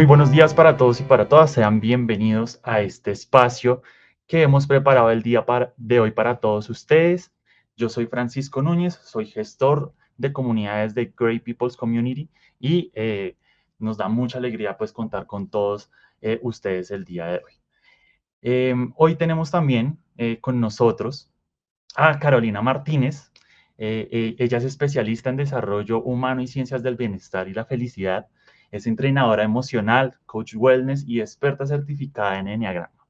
Muy buenos días para todos y para todas. Sean bienvenidos a este espacio que hemos preparado el día de hoy para todos ustedes. Yo soy Francisco Núñez, soy gestor de comunidades de Great People's Community y nos da mucha alegría pues contar con todos ustedes el día de hoy. Hoy tenemos también con nosotros a Carolina Martínez. Ella es especialista en desarrollo humano y ciencias del bienestar y la felicidad. Es entrenadora emocional, coach wellness y experta certificada en Enneagrama.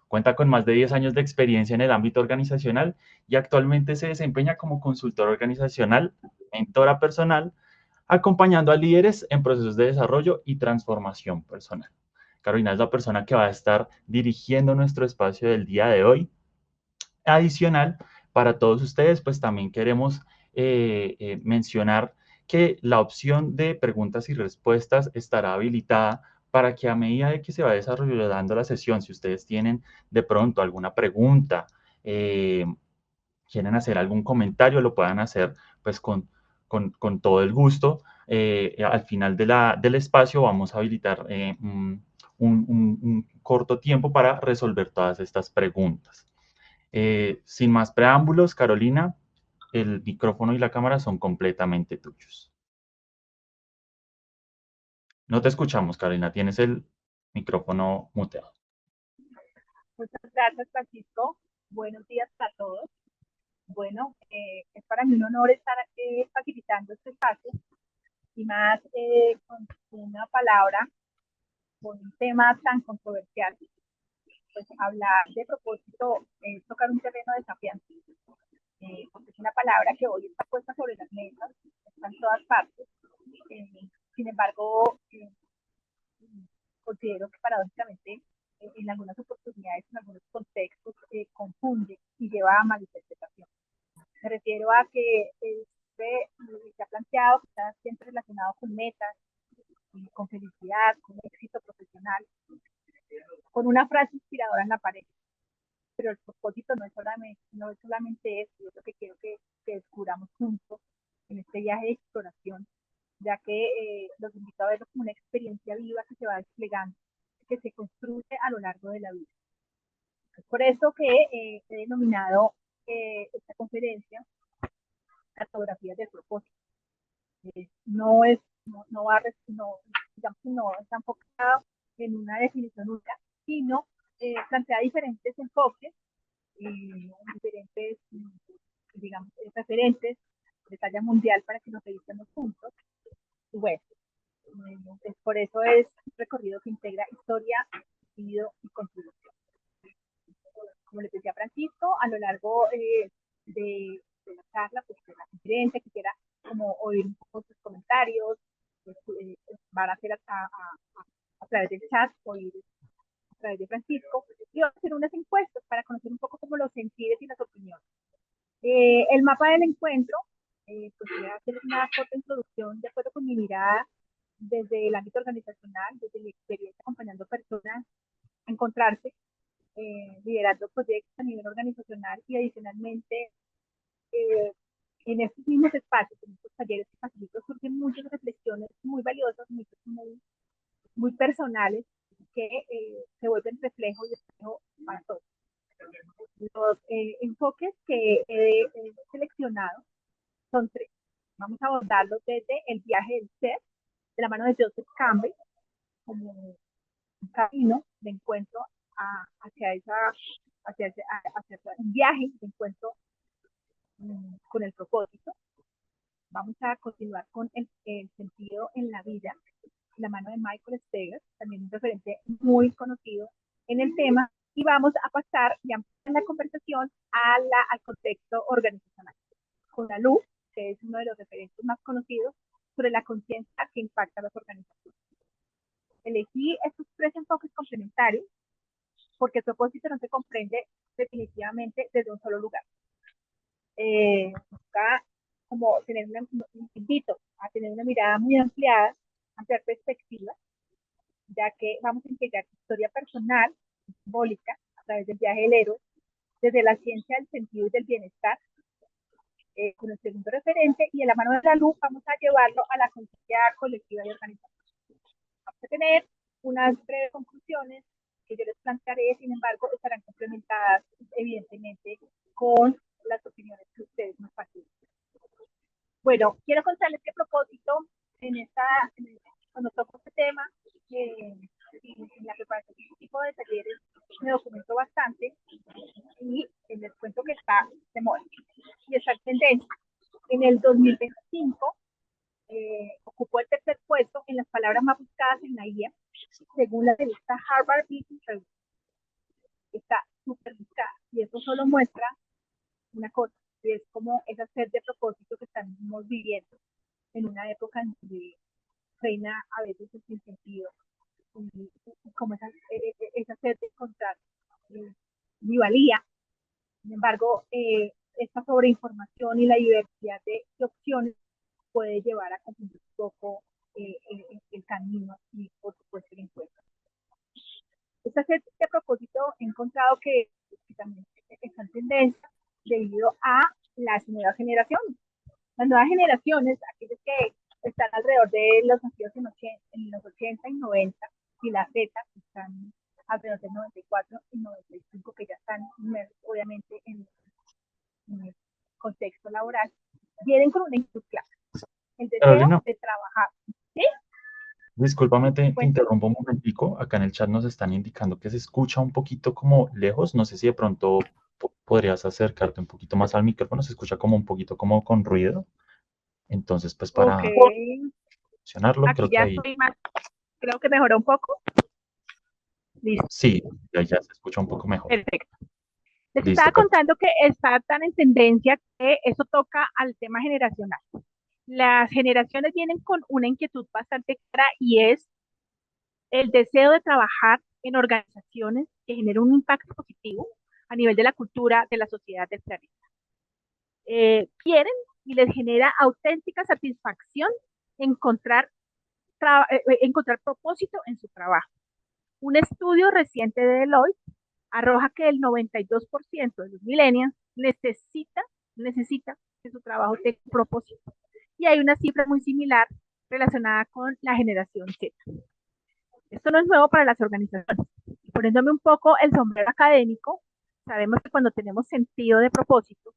Cuenta con más de 10 años de experiencia en el ámbito organizacional y actualmente se desempeña como consultora organizacional, mentora personal, acompañando a líderes en procesos de desarrollo y transformación personal. Carolina es la persona que va a estar dirigiendo nuestro espacio del día de hoy. Adicional, para todos ustedes, pues también queremos mencionar que la opción de preguntas y respuestas estará habilitada para que a medida de que se va desarrollando la sesión, si ustedes tienen de pronto alguna pregunta, eh, quieren hacer algún comentario, lo puedan hacer pues con todo el gusto. Al final del espacio vamos a habilitar un corto tiempo para resolver todas estas preguntas. Sin más preámbulos, Carolina, el micrófono y la cámara son completamente tuyos. No te escuchamos, Carolina, tienes el micrófono muteado. Muchas gracias, Francisco. Buenos días a todos. Bueno, es para mí un honor estar facilitando este espacio y más con una palabra, con un tema tan controversial. Pues hablar de propósito es tocar un terreno desafiante, porque es una palabra que hoy está puesta sobre las mesas, está en todas partes. Sin embargo, considero que paradójicamente en algunas oportunidades, en algunos contextos, confunde y lleva a malinterpretación. Me refiero a que se ha planteado que está siempre relacionado con metas, con felicidad, con éxito profesional, con una frase inspiradora en la pared. Pero el propósito no es solamente eso, es lo que quiero que descubramos juntos en este viaje de exploración, ya que los invito a verlo como una experiencia viva que se va desplegando, que se construye a lo largo de la vida. Es por eso que he denominado esta conferencia cartografías del propósito. No es, no va, no, digamos, no está enfocado en una definición única, sino plantea diferentes enfoques, diferentes, digamos, referentes de talla mundial para que nos revisemos juntos. Y bueno, por eso es un recorrido que integra historia, sentido y contribución. Como les decía Francisco, a lo largo de la charla, pues de la conferencia, quisiera como oír un poco sus comentarios, pues, van a hacer a través del chat, oír a través de Francisco, y vamos a hacer unas encuestas para conocer un poco como los sentidos y las opiniones. El mapa del encuentro, pues voy a hacer una corta introducción de acuerdo con mi mirada desde el ámbito organizacional, desde mi experiencia acompañando personas a encontrarse, liderando proyectos a nivel organizacional y adicionalmente eh, en estos mismos espacios, en estos talleres que facilito, surgen muchas reflexiones muy valiosas, muy personales, que se vuelven reflejo y espejo para todos. Los enfoques que he seleccionado son tres. Vamos a abordarlos desde el viaje del ser, de la mano de Joseph Campbell, como un camino de encuentro hacia, hacia un viaje de encuentro con el propósito. Vamos a continuar con el sentido en la vida, de la mano de Michael Steger, también un referente muy conocido en el tema, y vamos a pasar ya en la conversación al contexto organizacional, con la luz, que es uno de los referentes más conocidos sobre la conciencia que impacta a las organizaciones. Elegí estos tres enfoques complementarios porque el propósito no se comprende definitivamente desde un solo lugar. Busca como tener invito a tener una mirada muy ampliada, ampliar perspectivas, ya que vamos a integrar historia personal, simbólica, a través del viaje del héroe, desde la ciencia del sentido y del bienestar, con el segundo referente, y en la mano de la luz vamos a llevarlo a la conciencia colectiva y organizativa. Vamos a tener unas breves conclusiones que yo les plantearé, sin embargo, estarán complementadas evidentemente con las opiniones que ustedes nos facilitan. Bueno, quiero contarles qué propósito en esta, cuando toco este tema, en la preparación de este tipo de talleres, me documento bastante y les cuento que está de moda y está en tendencia. En el 2025 ocupó el tercer puesto en las palabras más buscadas en la IA, según la revista Harvard Business Review. Está súper buscada y eso solo muestra una cosa, y es como esa sed de propósito que estamos viviendo en una época en donde reina a veces el sinsentido y como esa sed de encontrar mi valía. Sin embargo, esta sobreinformación y la diversidad de opciones puede llevar a confundir un poco el camino y, por supuesto, el encuentro. Esta sed de propósito he encontrado que también está en tendencia debido a las nuevas generaciones. Las nuevas generaciones, aquellos que están alrededor de los nacidos en los 80 y 90, y la Z, que están alrededor del 94 y 95, que ya están obviamente en el contexto laboral, vienen con una inquietud clara, el deseo Carolina, de trabajar. ¿Sí? discúlpame, te Cuéntame. interrumpo un momentico. Acá en el chat nos están indicando que se escucha un poquito como lejos. No sé si de pronto podrías acercarte un poquito más al micrófono. Se escucha como un poquito como con ruido. Entonces, pues Ok, para solucionarlo, aquí creo que ya ahí estoy más, creo que mejoró un poco. Listo, sí, ya se escucha un poco mejor. perfecto. Les Listo, estaba perfecto. contando que está tan en tendencia que eso toca al tema generacional. Las generaciones vienen con una inquietud bastante clara y es el deseo de trabajar en organizaciones que generen un impacto positivo a nivel de la cultura de la sociedad del planeta. Quieren y les genera auténtica satisfacción encontrar, encontrar propósito en su trabajo. Un estudio reciente de Deloitte arroja que el 92% de los millennials necesita que su trabajo tenga un propósito. Y hay una cifra muy similar relacionada con la generación Z. Esto no es nuevo para las organizaciones. Poniéndome un poco el sombrero académico, sabemos que cuando tenemos sentido de propósito,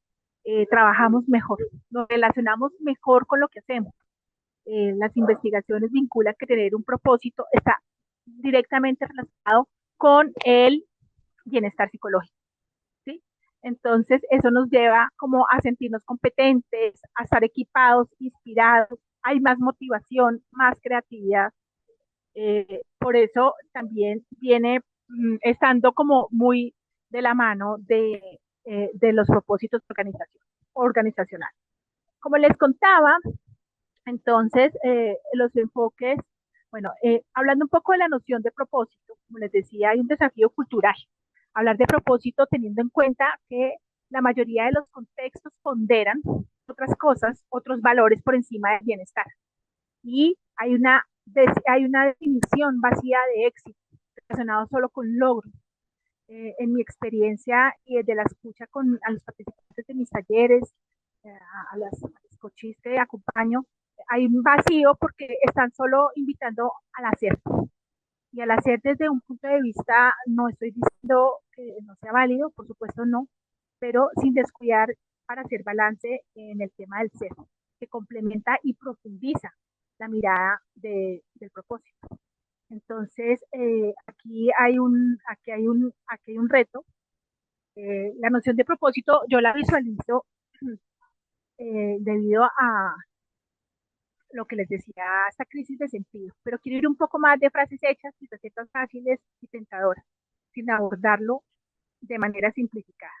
trabajamos mejor, nos relacionamos mejor con lo que hacemos. Las investigaciones vinculan que tener un propósito está directamente relacionado con el bienestar psicológico, ¿sí? Entonces, eso nos lleva como a sentirnos competentes, a estar equipados, inspirados, hay más motivación, más creatividad. Por eso también viene estando como muy de la mano de los propósitos organizacionales. Como les contaba, entonces los enfoques, bueno, hablando un poco de la noción de propósito, como les decía, hay un desafío cultural. Hablar de propósito teniendo en cuenta que la mayoría de los contextos ponderan otras cosas, otros valores por encima del bienestar. Y hay una definición vacía de éxito relacionado solo con logros. En mi experiencia y desde la escucha a los participantes de mis talleres, a las coaches que acompaño, hay un vacío porque están solo invitando al hacer. Y al hacer desde un punto de vista, no estoy diciendo que no sea válido, por supuesto no, pero sin descuidar para hacer balance en el tema del ser, que complementa y profundiza la mirada del propósito. Entonces, aquí hay un reto. La noción de propósito yo la visualizo debido a lo que les decía, esta crisis de sentido, pero quiero ir un poco más de frases hechas y recetas fáciles y tentadoras, sin abordarlo de manera simplificada.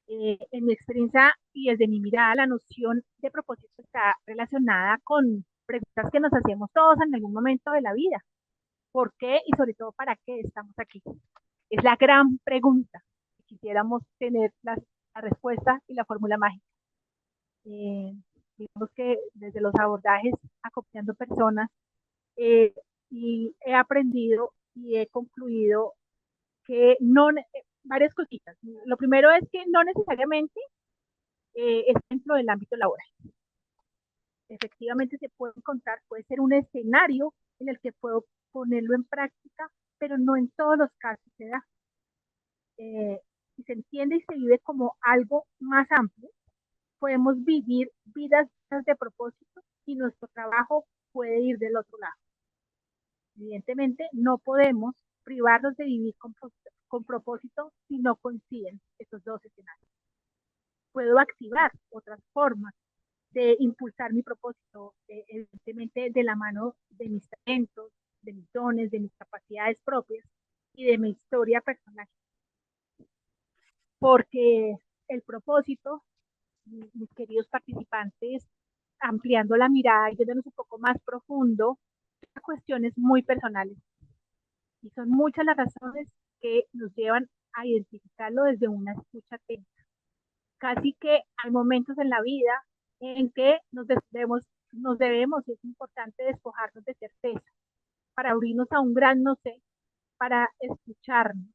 En mi experiencia y desde mi mirada, la noción de propósito está relacionada con preguntas que nos hacemos todos en algún momento de la vida. ¿Por qué y sobre todo para qué estamos aquí? Es la gran pregunta. Quisiéramos tener la respuesta y la fórmula mágica. Eh, digamos que desde los abordajes, acompañando personas, eh, y he aprendido y he concluido que no, varias cositas. Lo primero es que no necesariamente es dentro del ámbito laboral. Efectivamente se puede encontrar, puede ser un escenario en el que puedo ponerlo en práctica, pero no en todos los casos se da. Si se entiende y se vive como algo más amplio, podemos vivir vidas de propósito y nuestro trabajo puede ir del otro lado. Evidentemente, no podemos privarnos de vivir con propósito si no coinciden estos dos escenarios. Puedo activar otras formas de impulsar mi propósito, evidentemente de la mano de mis talentos, de mis dones, de mis capacidades propias y de mi historia personal. Porque el propósito, mis queridos participantes, ampliando la mirada y yéndonos un poco más profundo, a cuestiones muy personales. Y son muchas las razones que nos llevan a identificarlo desde una escucha atenta. Casi que hay momentos en la vida en que nos debemos, y es importante despojarnos de certeza, para abrirnos a un gran no sé, para escucharnos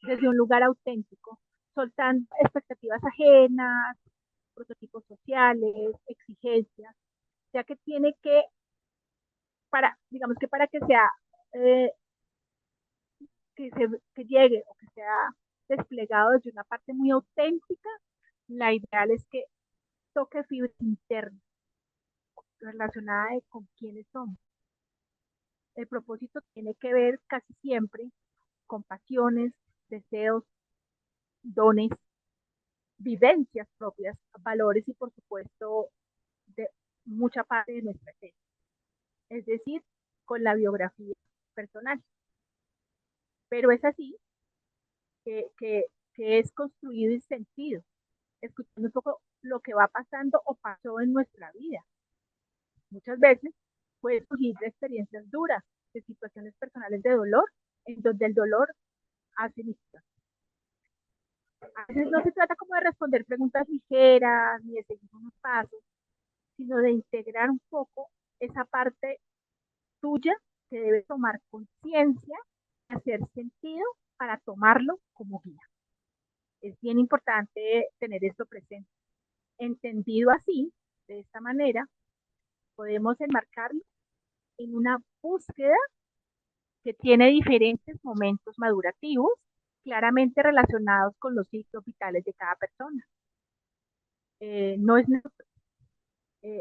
desde un lugar auténtico, soltando expectativas ajenas, prototipos sociales, exigencias, ya que tiene que, digamos que para que sea, eh, que llegue o que sea desplegado desde una parte muy auténtica, la ideal es que toque fibras internas relacionada con quiénes somos. El propósito tiene que ver casi siempre con pasiones, deseos, dones, vivencias propias, valores y por supuesto de mucha parte de nuestra esencia, es decir, con la biografía personal. Pero es así que, que, que es construido y sentido, escuchando un poco lo que va pasando o pasó en nuestra vida. Muchas veces puede surgir de experiencias duras, de situaciones personales de dolor, en donde el dolor hace misión. A veces no se trata como de responder preguntas ligeras ni de seguir unos pasos, sino de integrar un poco esa parte tuya que debe tomar conciencia y hacer sentido para tomarlo como guía. Es bien importante tener esto presente. Entendido así, de esta manera, podemos enmarcarlo en una búsqueda que tiene diferentes momentos madurativos claramente relacionados con los ciclos vitales de cada persona. No es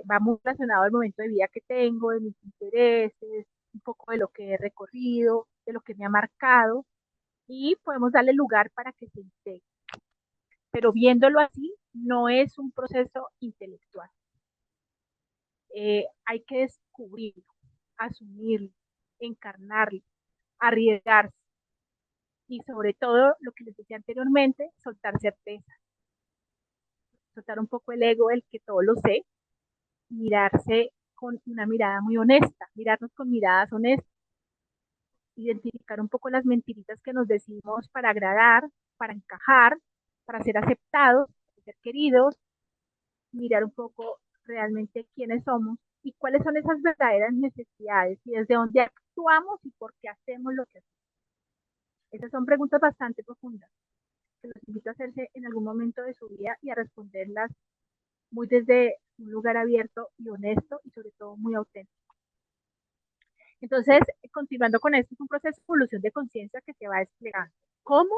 va muy relacionado al momento de vida que tengo, de mis intereses, un poco de lo que he recorrido, de lo que me ha marcado, y podemos darle lugar para que se integre. Pero viéndolo así, no es un proceso intelectual. Hay que descubrirlo, asumirlo, encarnarlo, arriesgarse y sobre todo, lo que les decía anteriormente, soltar certeza, soltar un poco el ego, el que todo lo sé, mirarse con una mirada muy honesta, mirarnos con miradas honestas, identificar un poco las mentiritas que nos decimos para agradar, para encajar, para ser aceptados, para ser queridos, mirar un poco realmente quiénes somos y cuáles son esas verdaderas necesidades y desde dónde actuamos y por qué hacemos lo que hacemos. Esas son preguntas bastante profundas que los invito a hacerse en algún momento de su vida y a responderlas muy desde un lugar abierto y honesto y sobre todo muy auténtico. Entonces, continuando con esto, es un proceso de evolución de conciencia que se va desplegando. ¿Cómo?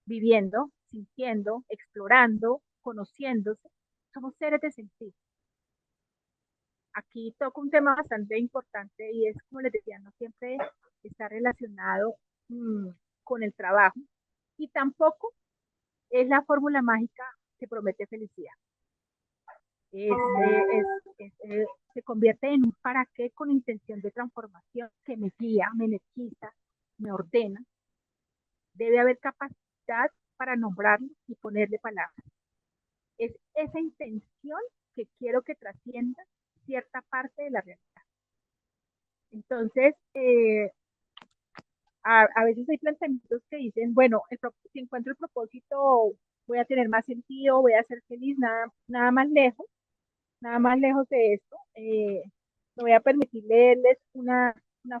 Viviendo, sintiendo, explorando, conociéndose. Somos seres de sentido. Aquí toco un tema bastante importante y es, como les decía, no siempre está relacionado con el trabajo y tampoco es la fórmula mágica que promete felicidad. Es, se convierte en un para qué con intención de transformación que me guía, me energiza, me ordena. Debe haber capacidad para nombrarlo y ponerle palabras. Es esa intención que quiero que trascienda cierta parte de la realidad. Entonces, a veces hay planteamientos que dicen, bueno, si encuentro el propósito, voy a tener más sentido, voy a ser feliz, nada más lejos de esto. Me voy a permitir leerles una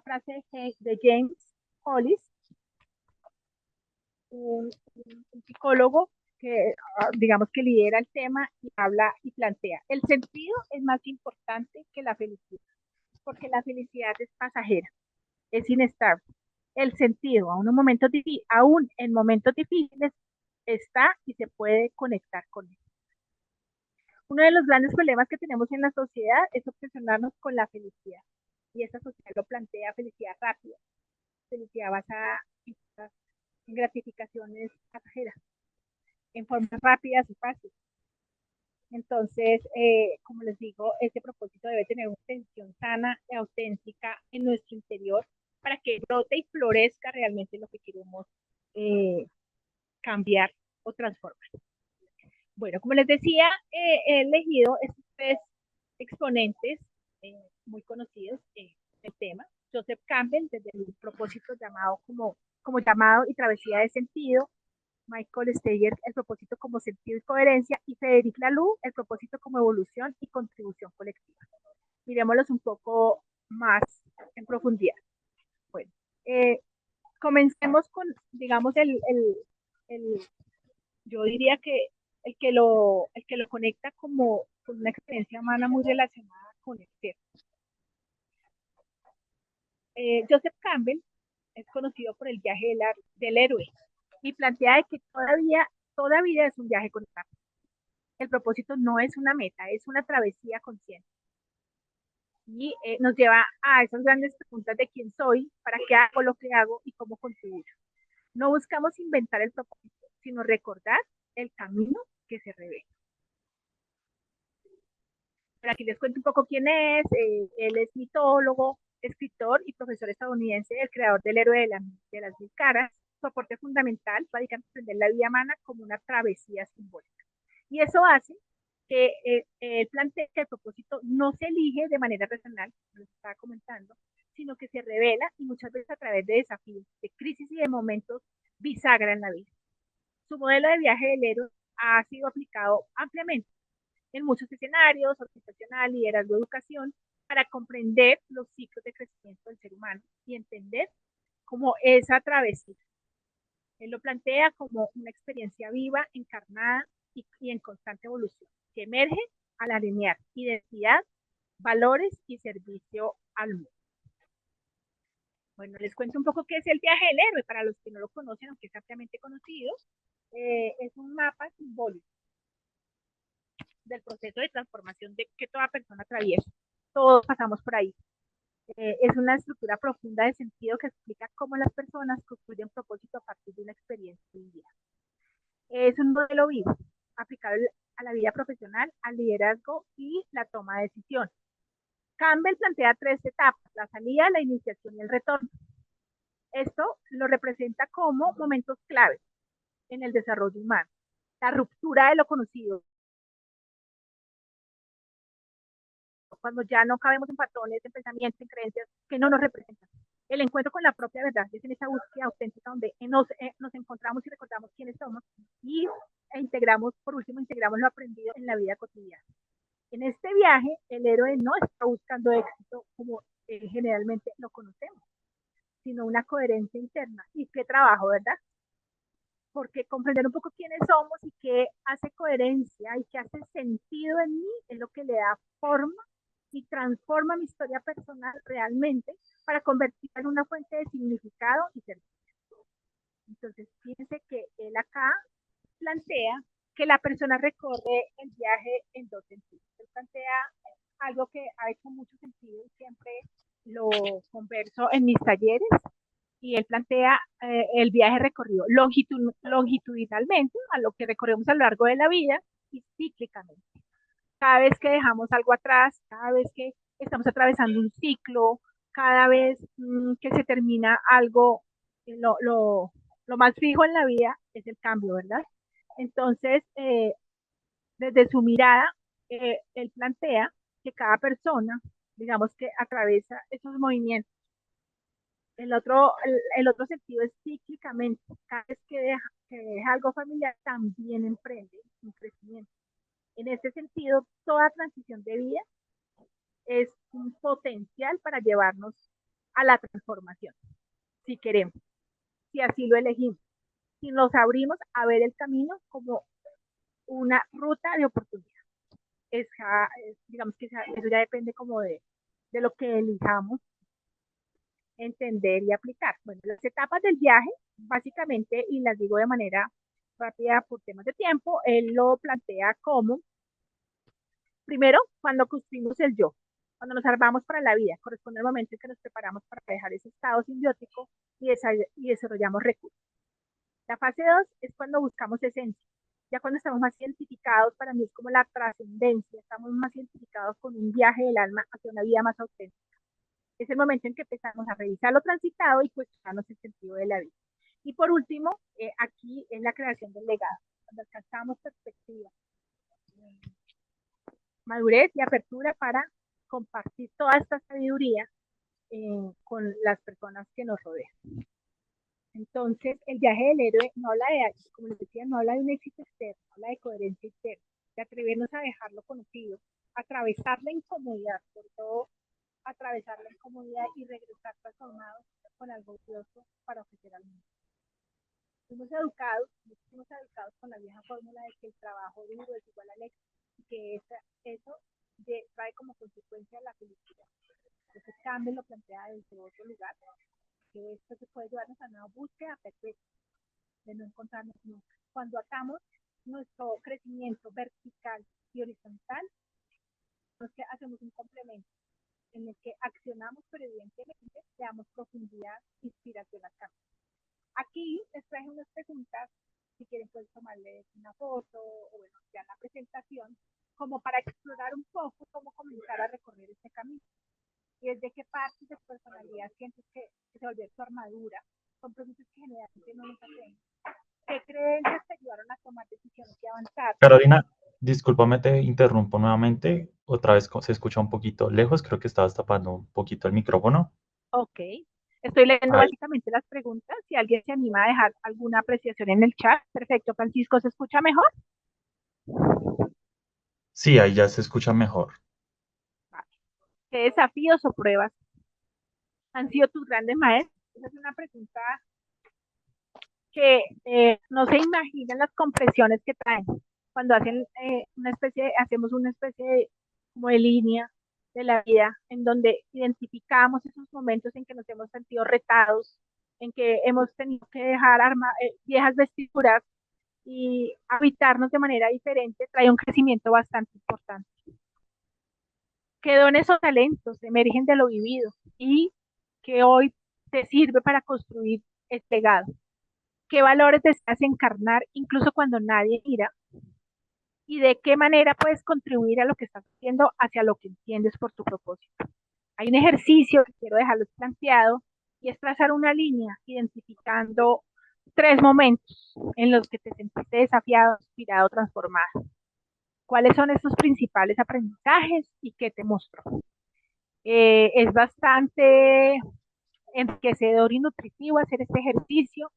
frase de James Hollis, un psicólogo que digamos que lidera el tema y habla y plantea, el sentido es más importante que la felicidad. porque la felicidad es pasajera, es inestable. El sentido, aún en momentos difíciles, está y se puede conectar con él. Uno de los grandes problemas que tenemos en la sociedad es obsesionarnos con la felicidad. Y esta sociedad lo plantea felicidad rápida, felicidad basada en gratificaciones pasajeras, en formas rápidas y fáciles. Entonces, como les digo, este propósito debe tener una intención sana y auténtica en nuestro interior para que brote y florezca realmente lo que queremos cambiar o transformar. Bueno, como les decía, he elegido estos tres exponentes muy conocidos del tema. Joseph Campbell, desde el propósito llamado como llamado y travesía de sentido. Michael Steger, el propósito como sentido y coherencia. Y Frédéric Laloux, el propósito como evolución y contribución colectiva. Miremoslos un poco más en profundidad. Bueno, comencemos con, digamos, el yo diría que el que lo conecta como con una experiencia humana muy relacionada con el ser. Joseph Campbell es conocido por el viaje del héroe y plantea de que toda vida es un viaje con etapa. El propósito no es una meta, es una travesía consciente. Y nos lleva a esas grandes preguntas de quién soy, para qué hago lo que hago y cómo contribuyo. No buscamos inventar el propósito, sino recordar el camino que se revela. Pero aquí les cuento un poco quién es. Él es mitólogo, escritor y profesor estadounidense, el creador del héroe de las mil caras. Su aporte fundamental radica en comprender la vida humana como una travesía simbólica. Y eso hace que él plantee que el propósito no se elige de manera personal, como les estaba comentando, sino que se revela y muchas veces a través de desafíos, de crisis y de momentos bisagra en la vida. Su modelo de viaje del héroe ha sido aplicado ampliamente en muchos escenarios, organizacional, liderazgo, educación, para comprender los ciclos de crecimiento del ser humano y entender cómo esa travesía. Él lo plantea como una experiencia viva, encarnada y en constante evolución, que emerge al alinear identidad, valores y servicio al mundo. Bueno, les cuento un poco qué es el viaje del héroe, para los que no lo conocen, aunque es ampliamente conocido. Es un mapa simbólico del proceso de transformación que toda persona atraviesa. Todos pasamos por ahí. Es una estructura profunda de sentido que explica cómo las personas construyen propósito a partir de una experiencia vivida. Es un modelo vivo, aplicable a la vida profesional, al liderazgo y la toma de decisión. Campbell plantea tres etapas: la salida, la iniciación y el retorno. Esto lo representa como momentos claves en el desarrollo humano. La ruptura de lo conocido, cuando ya no cabemos en patrones, en pensamientos, en creencias que no nos representan. El encuentro con la propia verdad es en esa búsqueda auténtica donde nos encontramos y recordamos quiénes somos y por último, integramos lo aprendido en la vida cotidiana. En este viaje, el héroe no está buscando éxito como generalmente lo conocemos, sino una coherencia interna. Y qué trabajo, ¿verdad? Porque comprender un poco quiénes somos y qué hace coherencia y qué hace sentido en mí es lo que le da forma y transforma mi historia personal realmente para convertirla en una fuente de significado y servicio. Entonces, fíjense que él acá plantea que la persona recorre el viaje en dos sentidos. Él plantea algo que ha hecho mucho sentido y siempre lo converso en mis talleres, y él plantea el viaje recorrido longitudinalmente, a lo que recorremos a lo largo de la vida, y cíclicamente. Cada vez que dejamos algo atrás, cada vez que estamos atravesando un ciclo, cada vez que se termina algo, lo más fijo en la vida es el cambio, ¿verdad? Entonces, desde su mirada, él plantea que cada persona, digamos que atraviesa esos movimientos. El otro sentido es cíclicamente. Cada vez que deja algo familiar, también emprende un crecimiento. En este sentido, toda transición de vida es un potencial para llevarnos a la transformación, si queremos, si así lo elegimos, si nos abrimos a ver el camino como una ruta de oportunidad. Digamos que eso ya depende como de lo que elijamos entender y aplicar. Bueno, las etapas del viaje, básicamente, y las digo de manera rápida por temas de tiempo, él lo plantea como, primero, cuando construimos el yo, cuando nos armamos para la vida, corresponde al momento en que nos preparamos para dejar ese estado simbiótico y desarrollamos recursos. La fase 2 es cuando buscamos esencia. Ya cuando estamos más identificados, para mí es como la trascendencia, estamos más identificados con un viaje del alma hacia una vida más auténtica. Es el momento en que empezamos a revisar lo transitado y cuestionarnos el sentido de la vida. Y por último, aquí es la creación del legado, cuando alcanzamos perspectiva, madurez y apertura para compartir toda esta sabiduría con las personas que nos rodean. Entonces, el viaje del héroe no habla de, como les decía, no habla de un éxito externo, habla de coherencia interna, de atrevernos a dejarlo conocido, atravesar la incomodidad, por todo, atravesar la incomodidad y regresar transformados con algo glorioso para ofrecer al mundo. Fuimos educados con la vieja fórmula de que el trabajo duro es igual al éxito y que eso trae como consecuencia la felicidad. Entonces, Campbell lo plantea desde otro lugar, que esto se puede llevarnos a una búsqueda perpetua de no encontrarnos nunca. Cuando atamos nuestro crecimiento vertical y horizontal, entonces hacemos un complemento en el que accionamos, pero evidentemente le damos profundidad, inspiración al cambio. Aquí les traje unas preguntas, si quieren pueden tomarles una foto o bueno, ya la presentación, como para explorar un poco cómo comenzar a recorrer este camino. Y desde qué partes de tu personalidad sientes que se volvió tu armadura. Son preguntas que generalmente no nos hacemos. ¿Qué creencias te ayudaron a tomar decisiones y avanzar? Carolina, discúlpame, te interrumpo nuevamente. Otra vez se escucha un poquito lejos. Creo que estabas tapando un poquito el micrófono. Ok. Estoy leyendo Ahí. básicamente las preguntas. Si alguien se anima a dejar alguna apreciación en el chat. Perfecto. Francisco, ¿se escucha mejor? Sí, ahí ya se escucha mejor. Vale. ¿Qué desafíos o pruebas han sido tus grandes maestros? Esa es una pregunta que no se imaginan las compresiones que traen cuando hacen hacemos una especie de, como de línea de la vida en donde identificamos esos momentos en que nos hemos sentido retados, en que hemos tenido que dejar viejas vestiduras y habitarnos de manera diferente, trae un crecimiento bastante importante. ¿Qué dones o talentos emergen de lo vivido y que hoy te sirve para construir este legado? ¿Qué valores deseas encarnar incluso cuando nadie mira? ¿Y de qué manera puedes contribuir a lo que estás haciendo hacia lo que entiendes por tu propósito? Hay un ejercicio que quiero dejarlo planteado y es trazar una línea identificando 3 momentos en los que te sentiste desafiado, inspirado, transformado. ¿Cuáles son estos principales aprendizajes y qué te mostró? Es bastante enriquecedor y nutritivo hacer este ejercicio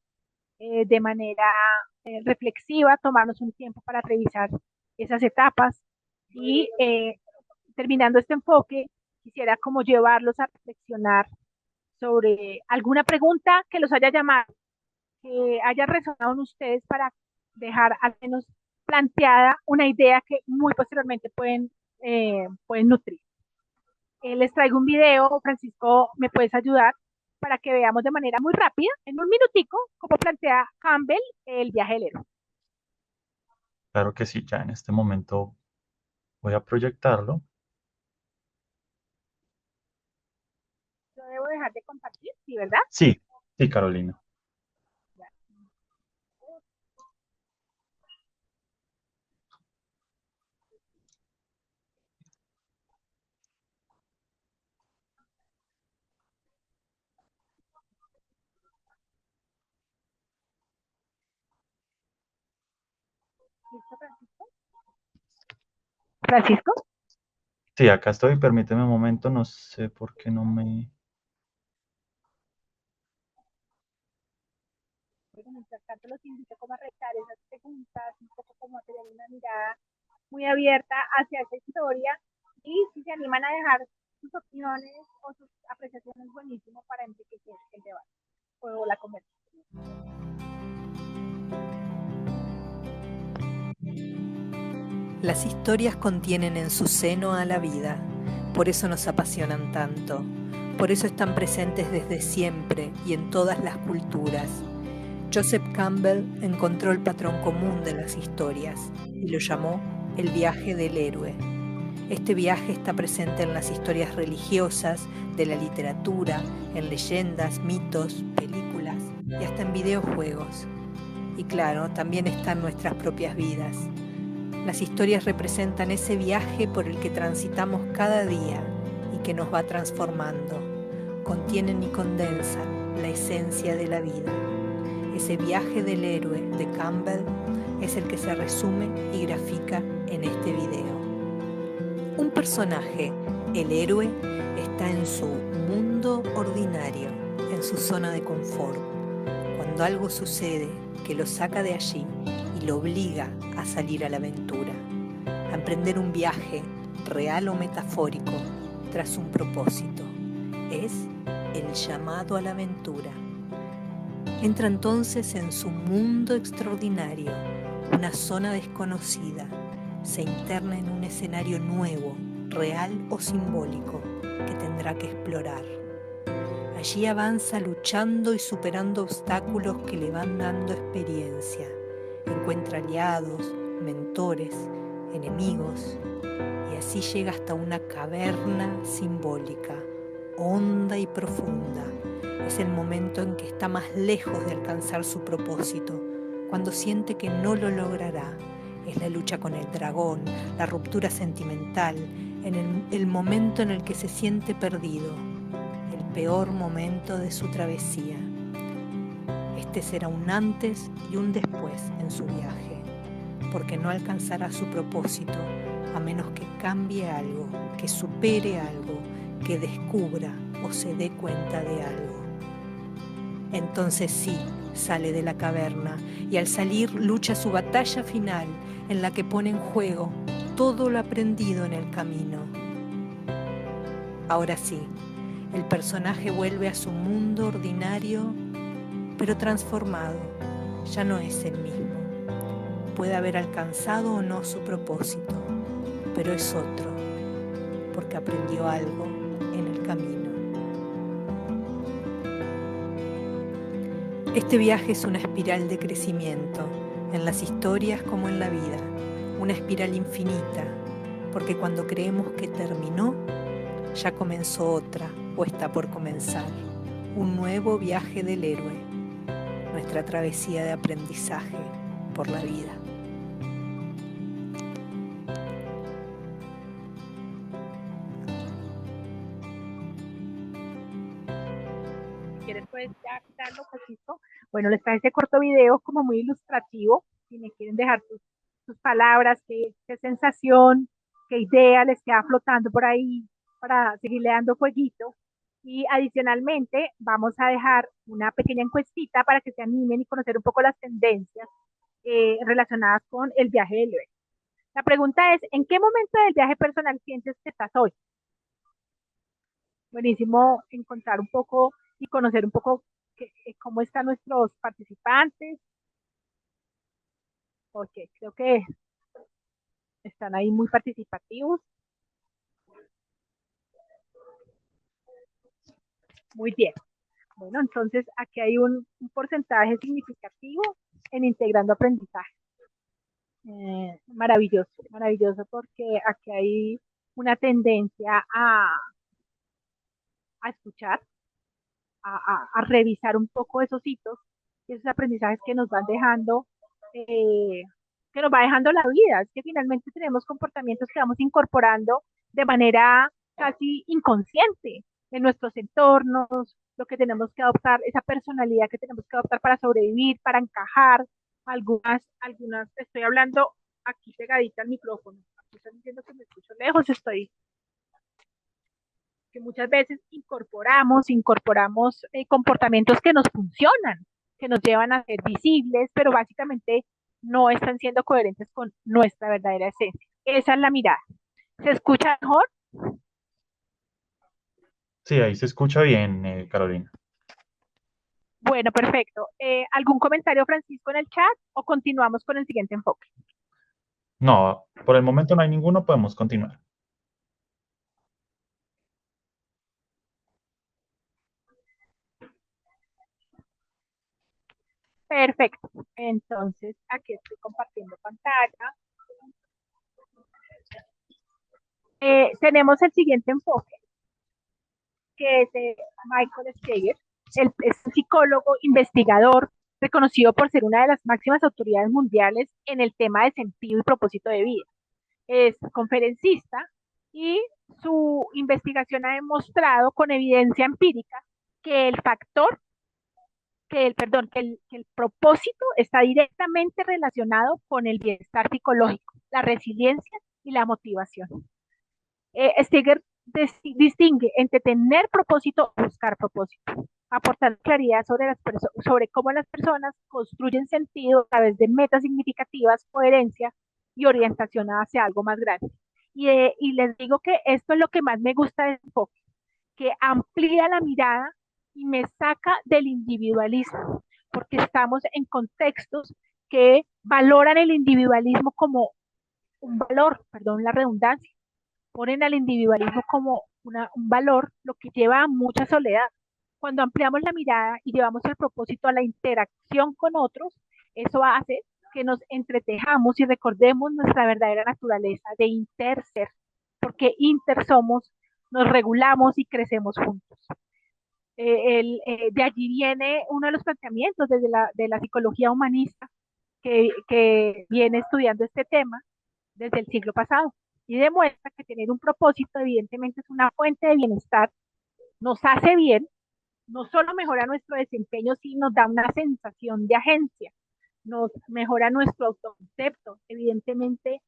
de manera reflexiva, tomarnos un tiempo para revisar esas etapas y terminando este enfoque, quisiera como llevarlos a reflexionar sobre alguna pregunta que los haya llamado, que haya resonado en ustedes para dejar al menos planteada una idea que muy posteriormente pueden nutrir. Les traigo un video, Francisco, ¿me puedes ayudar? Para que veamos de manera muy rápida, en un minutico, cómo plantea Campbell el viaje del héroe. Claro que sí, ya en este momento voy a proyectarlo. Yo debo dejar de compartir, ¿sí, verdad? Sí, sí, Carolina. ¿Listo, Francisco? ¿Francisco? Sí, acá estoy. Permíteme un momento. No sé por qué no me... Bueno, mientras tanto los invito como a retar esas preguntas, un poco como a tener una mirada muy abierta hacia esa historia y si se animan a dejar sus opiniones o sus apreciaciones, buenísimo para enriquecer el debate o la conversación. Las historias contienen en su seno a la vida. por eso nos apasionan tanto, por eso están presentes desde siempre y en todas las culturas. Joseph Campbell encontró el patrón común de las historias y lo llamó el viaje del héroe. Este viaje está presente en las historias religiosas, de la literatura, en leyendas, mitos, películas y hasta en videojuegos. Y claro, también está en nuestras propias vidas. Las historias representan ese viaje por el que transitamos cada día y que nos va transformando. Contienen y condensan la esencia de la vida. Ese viaje del héroe de Campbell es el que se resume y grafica en este video. Un personaje, el héroe, está en su mundo ordinario, en su zona de confort. Cuando algo sucede que lo saca de allí y lo obliga a salir a la aventura, a emprender un viaje, real o metafórico, tras un propósito. Es el llamado a la aventura. Entra entonces en su mundo extraordinario, una zona desconocida. Se interna en un escenario nuevo, real o simbólico, que tendrá que explorar. Allí avanza luchando y superando obstáculos que le van dando experiencia. Encuentra aliados, mentores, enemigos, y así llega hasta una caverna simbólica, honda y profunda. Es el momento en que está más lejos de alcanzar su propósito, cuando siente que no lo logrará. Es la lucha con el dragón, la ruptura sentimental, el momento en el que se siente perdido, el peor momento de su travesía. Este será un antes y un después en su viaje, porque no alcanzará su propósito a menos que cambie algo, que supere algo, que descubra o se dé cuenta de algo. Entonces sí, sale de la caverna y al salir lucha su batalla final en la que pone en juego todo lo aprendido en el camino. Ahora sí, el personaje vuelve a su mundo ordinario, pero transformado. Ya no es el mismo. Puede haber alcanzado o no su propósito, pero es otro, porque aprendió algo en el camino. Este viaje es una espiral de crecimiento, en las historias como en la vida, una espiral infinita, porque cuando creemos que terminó, ya comenzó otra o está por comenzar, un nuevo viaje del héroe, nuestra travesía de aprendizaje por la vida. ¿Quieres pues ya quitarlo, Francisco? Bueno, les traje este corto video como muy ilustrativo. Si me quieren dejar sus palabras, qué sensación, qué idea les queda flotando por ahí para seguirle dando fueguito. Y adicionalmente vamos a dejar una pequeña encuestita para que se animen y conocer un poco las tendencias relacionadas con el viaje del héroe. La pregunta es, ¿en qué momento del viaje personal sientes que estás hoy? Buenísimo encontrar un poco y conocer un poco cómo están nuestros participantes. Ok, creo que están ahí muy participativos. Muy bien. Bueno, entonces aquí hay un porcentaje significativo en integrando aprendizaje. Maravilloso, maravilloso porque aquí hay una tendencia a escuchar, a revisar un poco esos hitos, esos aprendizajes que nos van dejando, eh, que nos va dejando la vida. Es que finalmente tenemos comportamientos que vamos incorporando de manera casi inconsciente en nuestros entornos, lo que tenemos que adoptar, esa personalidad que tenemos que adoptar para sobrevivir, para encajar. Estoy hablando aquí pegadita al micrófono. Aquí están diciendo que me escucho lejos, estoy que muchas veces incorporamos comportamientos que nos funcionan, que nos llevan a ser visibles, pero básicamente no están siendo coherentes con nuestra verdadera esencia. Esa es la mirada. ¿Se escucha mejor? Sí, ahí se escucha bien, Carolina. Bueno, perfecto. ¿Algún comentario, Francisco, en el chat o continuamos con el siguiente enfoque? No, por el momento no hay ninguno, podemos continuar. Perfecto. Entonces, aquí estoy compartiendo pantalla. Tenemos el siguiente enfoque, que es de Michael Steger. Él es un psicólogo, investigador, reconocido por ser una de las máximas autoridades mundiales en el tema de sentido y propósito de vida. Es conferencista y su investigación ha demostrado con evidencia empírica que el factor, que el propósito está directamente relacionado con el bienestar psicológico, la resiliencia y la motivación. Steger distingue entre tener propósito y buscar propósito, aportando claridad sobre cómo las personas construyen sentido a través de metas significativas, coherencia y orientación hacia algo más grande. Y les digo que esto es lo que más me gusta del enfoque, que amplía la mirada y me saca del individualismo, porque estamos en contextos que valoran el individualismo como un valor, perdón la redundancia, ponen al individualismo como un valor, lo que lleva a mucha soledad. Cuando ampliamos la mirada y llevamos el propósito a la interacción con otros, eso hace que nos entretejamos y recordemos nuestra verdadera naturaleza de interser, porque inter somos, nos regulamos y crecemos juntos. De allí viene uno de los planteamientos desde de la psicología humanista que viene estudiando este tema desde el siglo pasado y demuestra que tener un propósito evidentemente es una fuente de bienestar, nos hace bien, no solo mejora nuestro desempeño, sino nos da una sensación de agencia, nos mejora nuestro autoconcepto, evidentemente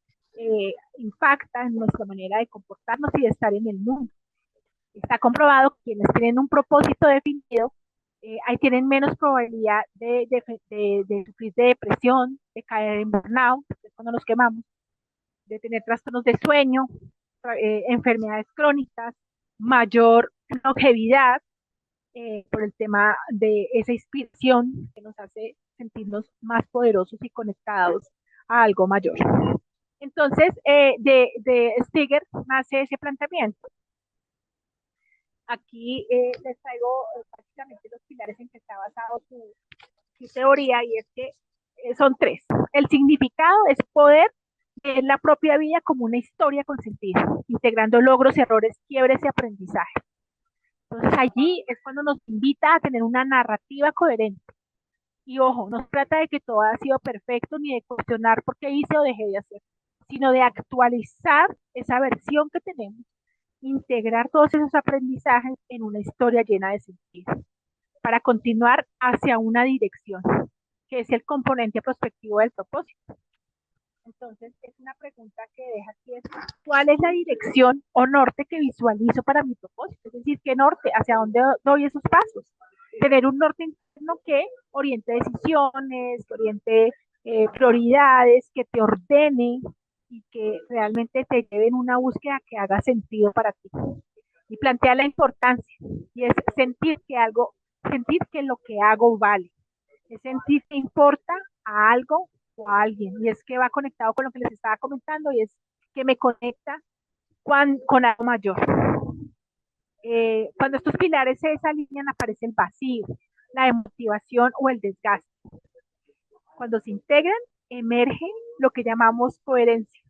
impacta en nuestra manera de comportarnos y de estar en el mundo. Está comprobado que quienes tienen un propósito definido, ahí tienen menos probabilidad de sufrir de depresión, de caer en burnout, que es cuando nos quemamos, de tener trastornos de sueño, enfermedades crónicas, mayor longevidad, por el tema de esa inspiración que nos hace sentirnos más poderosos y conectados a algo mayor. Entonces, de Stiger nace ese planteamiento. Aquí les traigo básicamente los pilares en que está basado su teoría, y es que son tres. El significado es poder ver la propia vida como una historia con sentido, integrando logros, errores, quiebres y aprendizaje. Entonces allí es cuando nos invita a tener una narrativa coherente. Y ojo, no se trata de que todo ha sido perfecto ni de cuestionar por qué hice o dejé de hacer, sino de actualizar esa versión que tenemos, integrar todos esos aprendizajes en una historia llena de sentido, para continuar hacia una dirección, que es el componente prospectivo del propósito. Entonces, es una pregunta que deja aquí, es, ¿cuál es la dirección o norte que visualizo para mi propósito? Es decir, ¿qué norte? ¿Hacia dónde doy esos pasos? Tener un norte interno que oriente decisiones, que oriente prioridades, que te ordene y que realmente te lleve en una búsqueda que haga sentido para ti. Y plantea la importancia, y es sentir que lo que hago vale, es sentir que importa a algo o a alguien, y es que va conectado con lo que les estaba comentando, y es que me conecta con algo mayor. Cuando estos pilares se desalinean, aparece el vacío, la desmotivación o el desgaste. Cuando se integran, emerge lo que llamamos coherencia.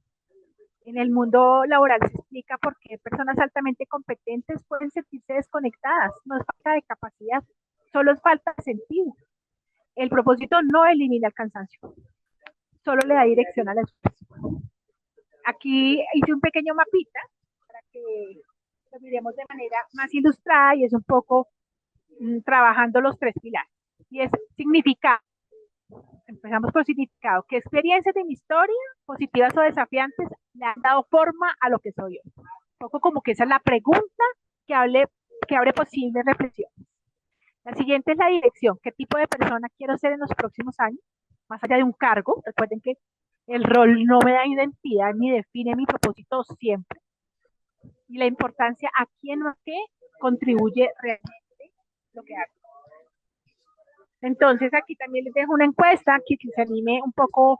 En el mundo laboral se explica por qué personas altamente competentes pueden sentirse desconectadas. No es falta de capacidad, solo es falta de sentido. El propósito no elimina el cansancio, solo le da dirección al esfuerzo. Aquí hice un pequeño mapita para que lo miremos de manera más ilustrada, y es un poco trabajando los tres pilares. Y es significado. Empezamos por significado. ¿Qué experiencias de mi historia, positivas o desafiantes, le han dado forma a lo que soy hoy? Un poco como que esa es la pregunta que abre posibles reflexiones. La siguiente es la dirección. ¿Qué tipo de persona quiero ser en los próximos años? Más allá de un cargo. Recuerden que el rol no me da identidad ni define mi propósito siempre. Y la importancia a quién o a qué contribuye realmente lo que hago. Entonces aquí también les dejo una encuesta que se anime un poco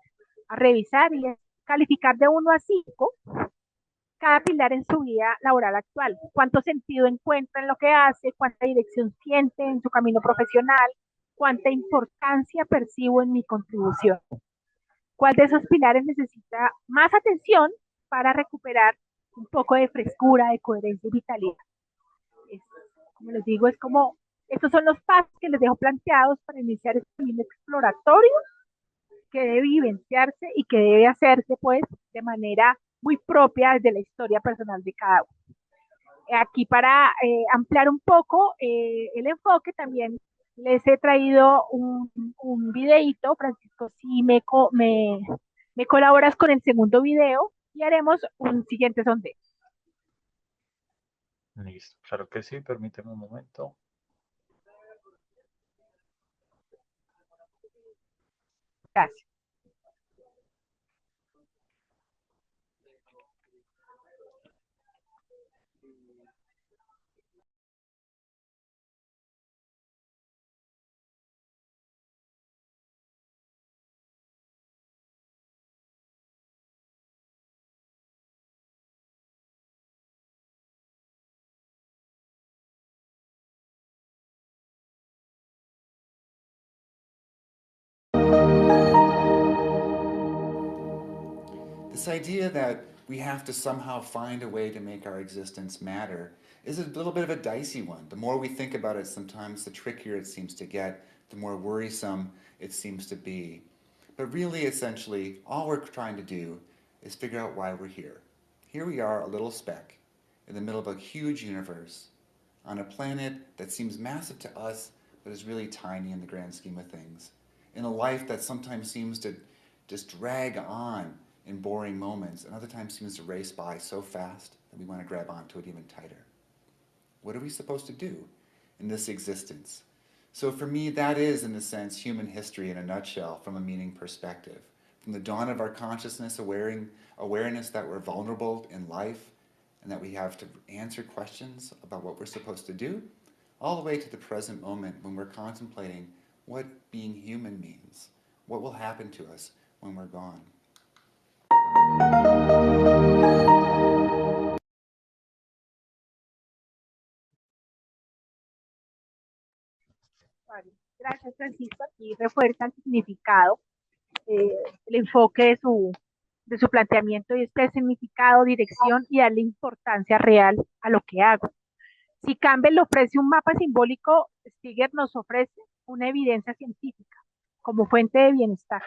a revisar, y es calificar de 1 a 5 cada pilar en su vida laboral actual. ¿Cuánto sentido encuentra en lo que hace? ¿Cuánta dirección siente en su camino profesional? ¿Cuánta importancia percibo en mi contribución? ¿Cuál de esos pilares necesita más atención para recuperar un poco de frescura, de coherencia y vitalidad? Es, como les digo, es como, estos son los pasos que les dejo planteados para iniciar este camino exploratorio que debe vivenciarse y que debe hacerse pues de manera muy propia desde la historia personal de cada uno. Aquí para ampliar un poco el enfoque también les he traído un videito. Francisco, si me colaboras con el segundo video y haremos un siguiente sondeo. Listo, claro que sí, permíteme un momento. Gracias. This idea that we have to somehow find a way to make our existence matter is a little bit of a dicey one. The more we think about it, sometimes the trickier it seems to get, the more worrisome it seems to be. But really, essentially, all we're trying to do is figure out why we're here. Here we are, a little speck, in the middle of a huge universe, on a planet that seems massive to us, but is really tiny in the grand scheme of things, in a life that sometimes seems to just drag on in boring moments, and other times seems to race by so fast that we want to grab onto it even tighter. What are we supposed to do in this existence? So for me, that is, in a sense, human history in a nutshell from a meaning perspective. From the dawn of our consciousness, awareness that we're vulnerable in life and that we have to answer questions about what we're supposed to do, all the way to the present moment when we're contemplating what being human means, what will happen to us when we're gone. Vale. Gracias, Francisco. Aquí refuerza el significado, el enfoque de su planteamiento y este significado, dirección y darle importancia real a lo que hago. Si Campbell le ofrece un mapa simbólico, Stiger nos ofrece una evidencia científica como fuente de bienestar.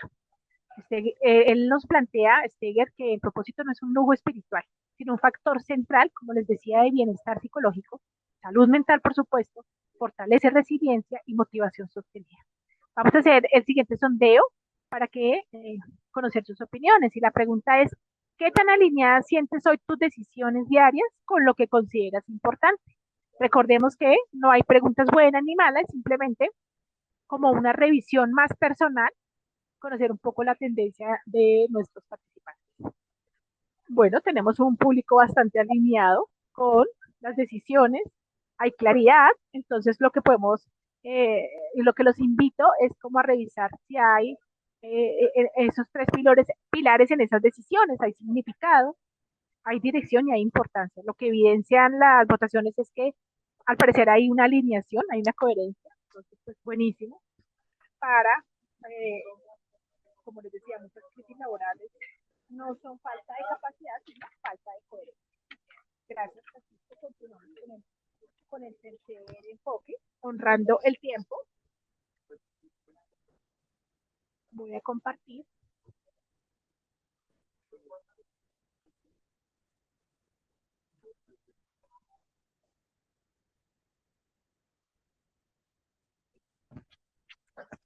Él nos plantea, Steger, que el propósito no es un lujo espiritual, sino un factor central, como les decía, de bienestar psicológico, salud mental, por supuesto, fortalece resiliencia y motivación sostenida. Vamos a hacer el siguiente sondeo para que conocer sus opiniones. Y la pregunta es, ¿qué tan alineadas sientes hoy tus decisiones diarias con lo que consideras importante? Recordemos que no hay preguntas buenas ni malas, simplemente como una revisión más personal, conocer un poco la tendencia de nuestros participantes. Bueno, tenemos un público bastante alineado con las decisiones, hay claridad, entonces lo que podemos y lo que los invito es como a revisar si hay esos tres pilares en esas decisiones, hay significado, hay dirección y hay importancia. Lo que evidencian las votaciones es que al parecer hay una alineación, hay una coherencia, entonces pues buenísimo para, como les decía, muchas crisis laborales no son falta de capacidad, sino falta de coherencia. Gracias, Francisco. Continuamos con el tercer enfoque, honrando el tiempo. Voy a compartir.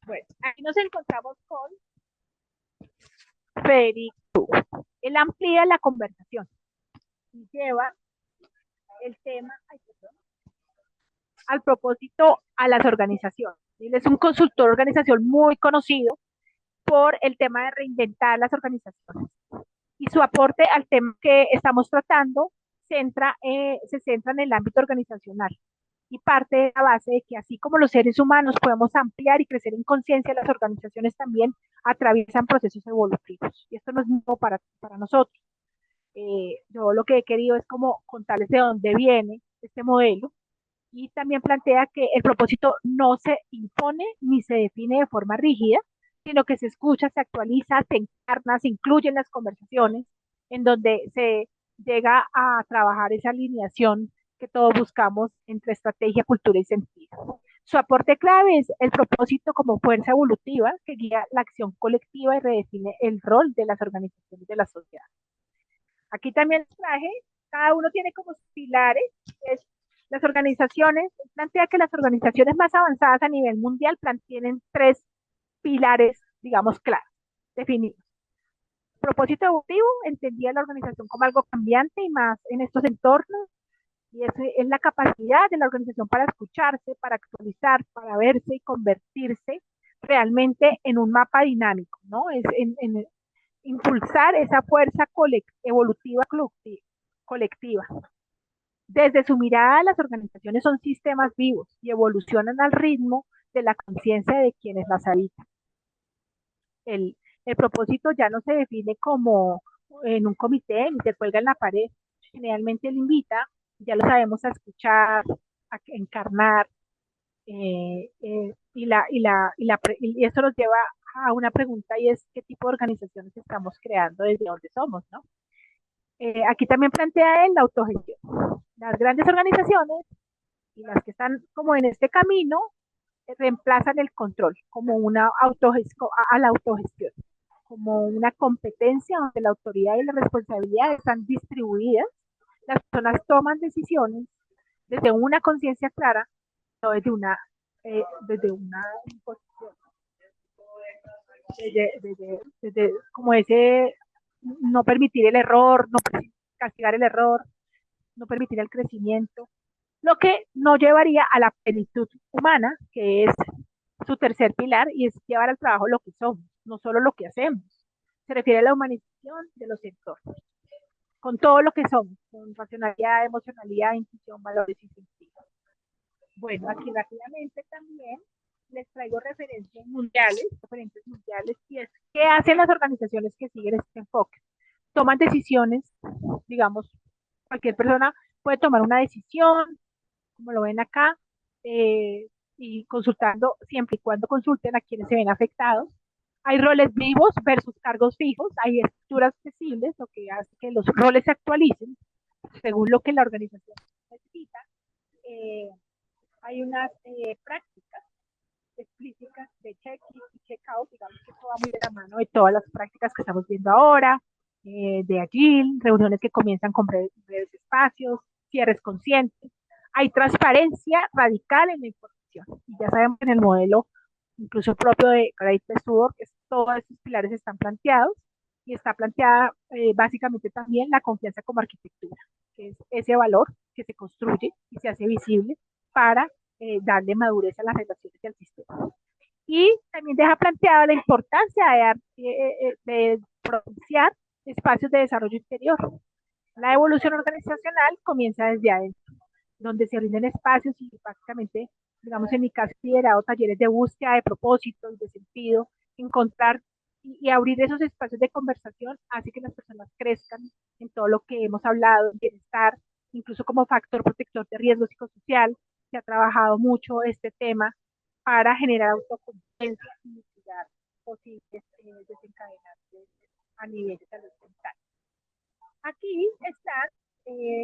Bueno, aquí nos encontramos con Federico. Él amplía la conversación y lleva el tema al propósito a las organizaciones. Él es un consultor de organización muy conocido por el tema de reinventar las organizaciones. Y su aporte al tema que estamos tratando se centra en el ámbito organizacional y parte de la base de que así como los seres humanos podemos ampliar y crecer en conciencia, las organizaciones también atraviesan procesos evolutivos. Y esto no es nuevo para nosotros. Yo lo que he querido es como contarles de dónde viene este modelo Y también plantea que el propósito no se impone ni se define de forma rígida, sino que se escucha, se actualiza, se encarna, se incluye en las conversaciones, en donde se llega a trabajar esa alineación que todos buscamos entre estrategia, cultura y sentido. Su aporte clave es el propósito como fuerza evolutiva que guía la acción colectiva y redefine el rol de las organizaciones de la sociedad. Aquí también les traje, cada uno tiene como pilares, es, las organizaciones, plantea que las organizaciones más avanzadas a nivel mundial tienen tres pilares, digamos, claros, definidos. Propósito evolutivo, entendía la organización como algo cambiante y más en estos entornos, y es la capacidad de la organización para escucharse, para actualizar, para verse y convertirse realmente en un mapa dinámico, ¿no? Es en impulsar esa fuerza evolutiva colectiva. Desde su mirada, las organizaciones son sistemas vivos y evolucionan al ritmo de la conciencia de quienes las habitan. El propósito ya no se define como en un comité ni se cuelga en la pared. Generalmente él invita, ya lo sabemos, a escuchar, a encarnar, y eso nos lleva a una pregunta y es qué tipo de organizaciones estamos creando desde donde somos, ¿no? Aquí también plantea él la autogestión. Las grandes organizaciones y las que están como en este camino reemplazan el control como una a la autogestión, como una competencia donde la autoridad y la responsabilidad están distribuidas. Las personas toman decisiones desde una conciencia clara, no desde una imposición, como ese no permitir el error, no castigar el error, no permitir el crecimiento, lo que no llevaría a la plenitud humana, que es su tercer pilar, y es llevar al trabajo lo que somos, no solo lo que hacemos. Se refiere a la humanización de los entornos, con todo lo que somos, con racionalidad, emocionalidad, intuición, valores y sentido. Bueno, aquí rápidamente también les traigo referencias mundiales, y es qué hacen las organizaciones que siguen este enfoque. Toman decisiones, digamos, cualquier persona puede tomar una decisión, como lo ven acá, y consultando, siempre y cuando consulten a quienes se ven afectados. Hay roles vivos versus cargos fijos, hay estructuras flexibles, lo que hace que los roles se actualicen según lo que la organización necesita. Hay unas prácticas explícitas de check-in y check-out, digamos que esto va muy de la mano de todas las prácticas que estamos viendo ahora, de Agile, reuniones que comienzan con breves espacios, cierres conscientes. Hay transparencia radical en la información. Y ya sabemos que en el modelo, incluso propio de Great Place to Work, todos estos pilares están planteados y está planteada básicamente también la confianza como arquitectura, que es ese valor que se construye y se hace visible para darle madurez a las relaciones y al sistema. Y también deja planteada la importancia de propiciar espacios de desarrollo interior. La evolución organizacional comienza desde adentro, donde se rinden espacios y básicamente, digamos en mi caso, he liderado talleres de búsqueda de propósitos, de sentido, encontrar y abrir esos espacios de conversación hace que las personas crezcan en todo lo que hemos hablado, bienestar, incluso como factor protector de riesgo psicosocial. Se ha trabajado mucho este tema para generar autoconciencia y mitigar posibles desencadenantes a nivel de salud mental. Aquí están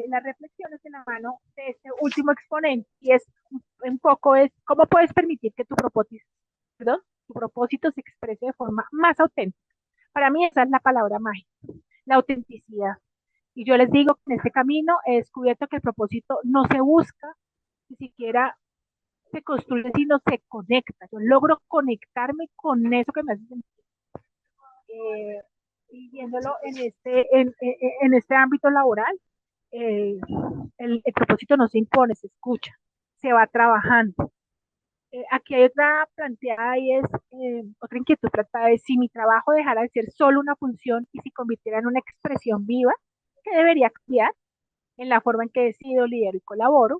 las reflexiones en la mano de este último exponente y es un poco es cómo puedes permitir que tu propósito se exprese de forma más auténtica. Para mí esa es la palabra mágica, la autenticidad. Y yo les digo que en este camino he descubierto que el propósito no se busca, ni siquiera se construye, sino se conecta. Yo logro conectarme con eso que me hace sentir. Y viéndolo en este ámbito laboral, el propósito no se impone, se escucha, se va trabajando. Aquí hay otra planteada y es otra inquietud planteada es si mi trabajo dejara de ser solo una función y se convirtiera en una expresión viva, que debería cambiar en la forma en que decido, lidero y colaboro.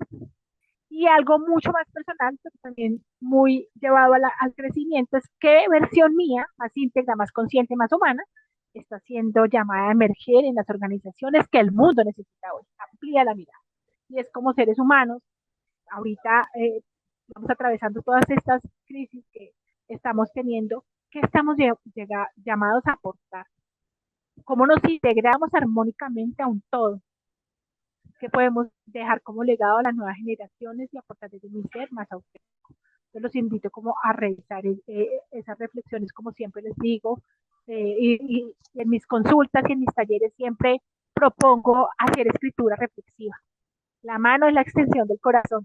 Y algo mucho más personal, pero también muy llevado al crecimiento, es qué versión mía, más íntegra, más consciente, más humana, está siendo llamada a emerger en las organizaciones que el mundo necesita hoy. Amplía la mirada. Y es como seres humanos, ahorita estamos atravesando todas estas crisis que estamos teniendo, ¿qué estamos llamados a aportar? ¿Cómo nos integramos armónicamente a un todo? ¿Qué podemos dejar como legado a las nuevas generaciones y aportar desde mi ser más auténtico? Yo los invito como a revisar esas reflexiones, como siempre les digo, y en mis consultas y en mis talleres siempre propongo hacer escritura reflexiva. La mano es la extensión del corazón.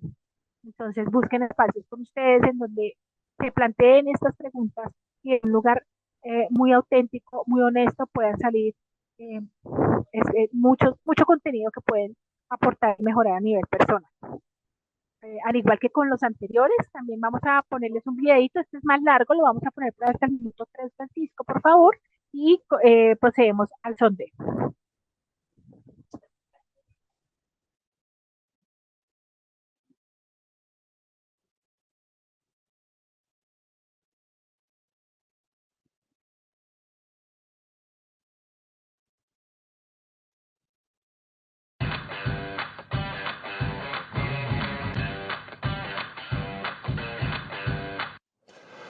Entonces busquen espacios con ustedes en donde se planteen estas preguntas y en un lugar muy auténtico, muy honesto, puedan salir eh, mucho contenido que pueden aportar y mejorar a nivel personal. Al igual que con los anteriores, también vamos a ponerles un videito, este es más largo, lo vamos a poner para hasta el minuto 3, Francisco, por favor, y procedemos al sondeo.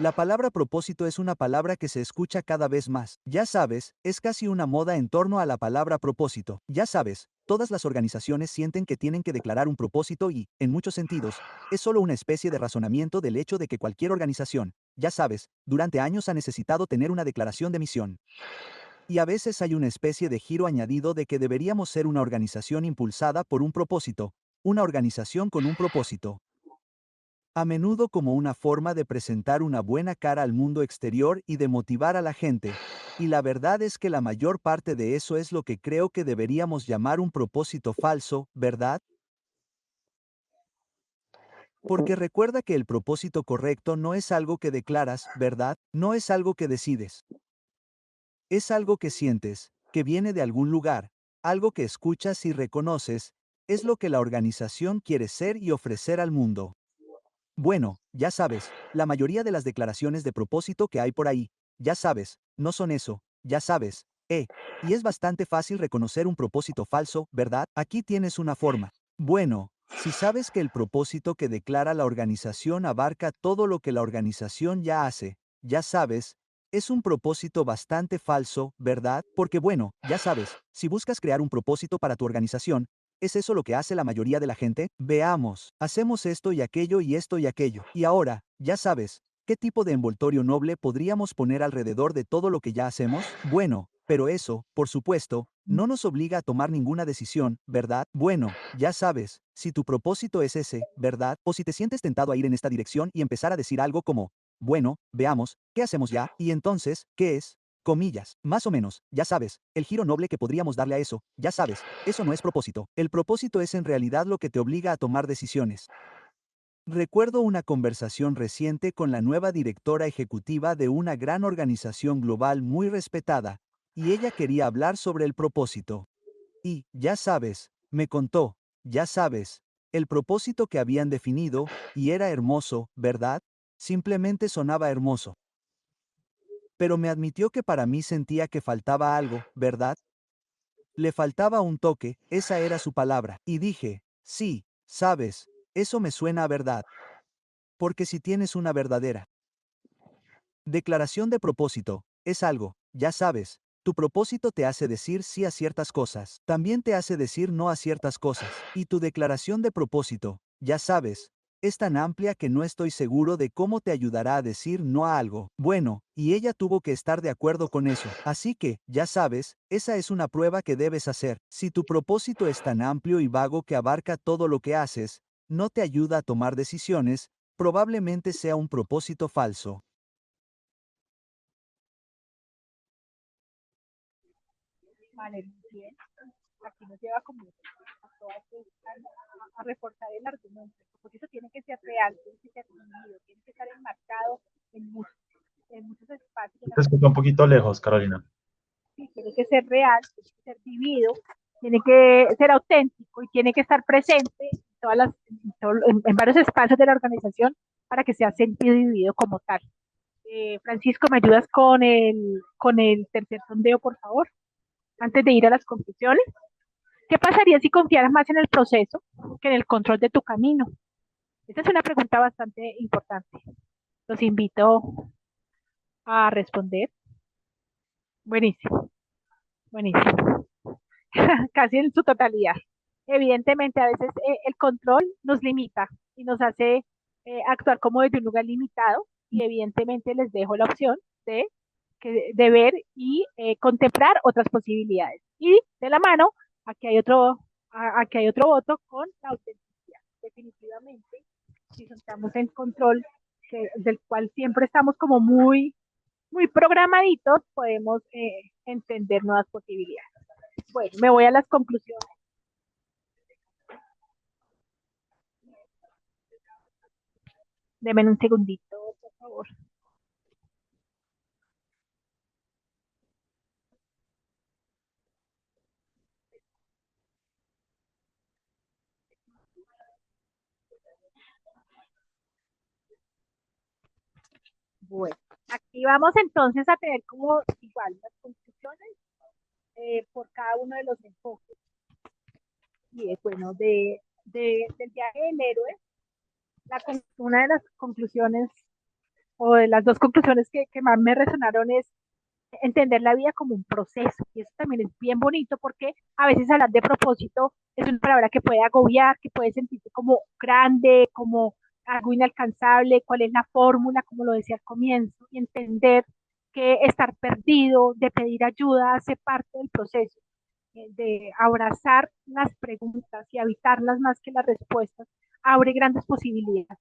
La palabra propósito es una palabra que se escucha cada vez más. Ya sabes, es casi una moda en torno a la palabra propósito. Ya sabes, todas las organizaciones sienten que tienen que declarar un propósito y, en muchos sentidos, es solo una especie de razonamiento del hecho de que cualquier organización, ya sabes, durante años ha necesitado tener una declaración de misión. Y a veces hay una especie de giro añadido de que deberíamos ser una organización impulsada por un propósito, una organización con un propósito. A menudo como una forma de presentar una buena cara al mundo exterior y de motivar a la gente. Y la verdad es que la mayor parte de eso es lo que creo que deberíamos llamar un propósito falso, ¿verdad? Porque recuerda que el propósito correcto no es algo que declaras, ¿verdad? No es algo que decides. Es algo que sientes, que viene de algún lugar, algo que escuchas y reconoces, es lo que la organización quiere ser y ofrecer al mundo. Bueno, ya sabes, la mayoría de las declaraciones de propósito que hay por ahí, ya sabes, no son eso, ya sabes, y es bastante fácil reconocer un propósito falso, ¿verdad? Aquí tienes una forma. Bueno, si sabes que el propósito que declara la organización abarca todo lo que la organización ya hace, ya sabes, es un propósito bastante falso, ¿verdad? Porque bueno, ya sabes, si buscas crear un propósito para tu organización, ¿es eso lo que hace la mayoría de la gente? Veamos, hacemos esto y aquello y esto y aquello. Y ahora, ya sabes, ¿qué tipo de envoltorio noble podríamos poner alrededor de todo lo que ya hacemos? Bueno, pero eso, por supuesto, no nos obliga a tomar ninguna decisión, ¿verdad? Bueno, ya sabes, si tu propósito es ese, ¿verdad? O si te sientes tentado a ir en esta dirección y empezar a decir algo como, bueno, veamos, ¿qué hacemos ya? Y entonces, ¿qué es? Comillas, más o menos, ya sabes, el giro noble que podríamos darle a eso, ya sabes, eso no es propósito. El propósito es en realidad lo que te obliga a tomar decisiones. Recuerdo una conversación reciente con la nueva directora ejecutiva de una gran organización global muy respetada, y ella quería hablar sobre el propósito. Y, ya sabes, me contó, ya sabes, el propósito que habían definido, y era hermoso, ¿verdad? Simplemente sonaba hermoso. Pero me admitió que para mí sentía que faltaba algo, ¿verdad? Le faltaba un toque, esa era su palabra, y dije, sí, sabes, eso me suena a verdad. Porque si tienes una verdadera declaración de propósito, es algo, ya sabes, tu propósito te hace decir sí a ciertas cosas, también te hace decir no a ciertas cosas, y tu declaración de propósito, ya sabes, es tan amplia que no estoy seguro de cómo te ayudará a decir no a algo. Bueno, y ella tuvo que estar de acuerdo con eso. Así que, ya sabes, esa es una prueba que debes hacer. Si tu propósito es tan amplio y vago que abarca todo lo que haces, no te ayuda a tomar decisiones, probablemente sea un propósito falso. Vale, muy bien. Aquí nos lleva como a reforzar el argumento. El propósito tiene que ser real, tiene que ser vivido, tiene que estar enmarcado en muchos espacios de la Te escucho un sociedad. poquito lejos, Carolina. Sí, tiene que ser real, tiene que ser vivido, tiene que ser auténtico y tiene que estar presente en varios espacios de la organización para que sea sentido y vivido como tal. Francisco, ¿me ayudas con el tercer sondeo, por favor? Antes de ir a las conclusiones. ¿Qué pasaría si confiaras más en el proceso que en el control de tu camino? Esta es una pregunta bastante importante. Los invito a responder. Buenísimo, buenísimo. Casi en su totalidad. Evidentemente, a veces el control nos limita y nos hace actuar como desde un lugar limitado y evidentemente les dejo la opción de, de ver y contemplar otras posibilidades. Y de la mano, aquí hay otro voto con la autenticidad. Definitivamente, si estamos en control, del cual siempre estamos como muy programaditos, podemos entender nuevas posibilidades. Bueno, me voy a las conclusiones. Deme un segundito, por favor. Bueno, aquí vamos entonces a tener como igual las conclusiones por cada uno de los enfoques. Y es bueno, del viaje del héroe, una de las conclusiones o de las dos conclusiones que más me resonaron es entender la vida como un proceso. Y eso también es bien bonito porque a veces hablar de propósito es una palabra que puede agobiar, que puede sentirse como grande, como algo inalcanzable, cuál es la fórmula, como lo decía al comienzo, y entender que estar perdido, de pedir ayuda, hace parte del proceso, de abrazar las preguntas y habitarlas más que las respuestas, abre grandes posibilidades.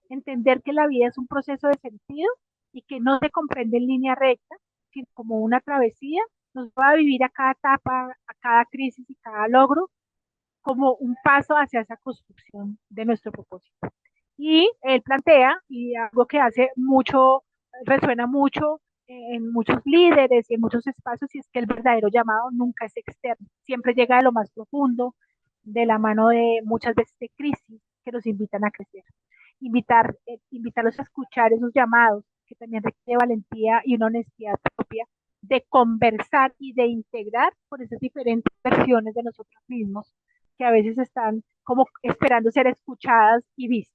Entender que la vida es un proceso de sentido y que no se comprende en línea recta, sino como una travesía, nos va a vivir a cada etapa, a cada crisis y cada logro como un paso hacia esa construcción de nuestro propósito. Y él plantea, y algo que hace mucho, resuena mucho en muchos líderes y en muchos espacios, y es que el verdadero llamado nunca es externo, siempre llega de lo más profundo, de la mano de muchas veces de crisis que nos invitan a crecer. Invitarlos a escuchar esos llamados, que también requiere valentía y una honestidad propia, de conversar y de integrar con esas diferentes versiones de nosotros mismos que a veces están como esperando ser escuchadas y vistas.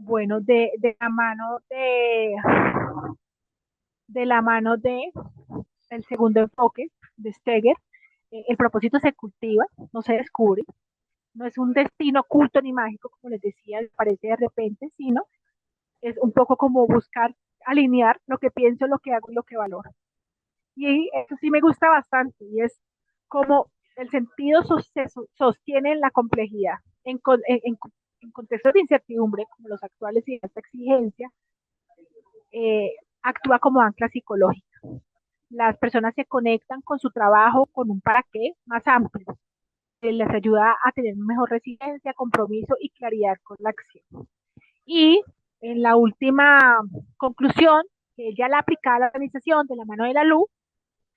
Bueno, de la mano de el segundo enfoque de Steger, el propósito se cultiva, no se descubre, no es un destino oculto ni mágico, como les decía, parece de repente, sino es un poco como buscar alinear lo que pienso, lo que hago y lo que valoro. Y eso sí me gusta bastante, y es como el sentido sostiene la complejidad. En contextos de incertidumbre, como los actuales y de alta exigencia, actúa como ancla psicológica. Las personas se conectan con su trabajo con un para qué más amplio, que les ayuda a tener mejor resiliencia, compromiso y claridad con la acción. Y en la última conclusión, que ya la aplicada a la organización de la mano de la luz,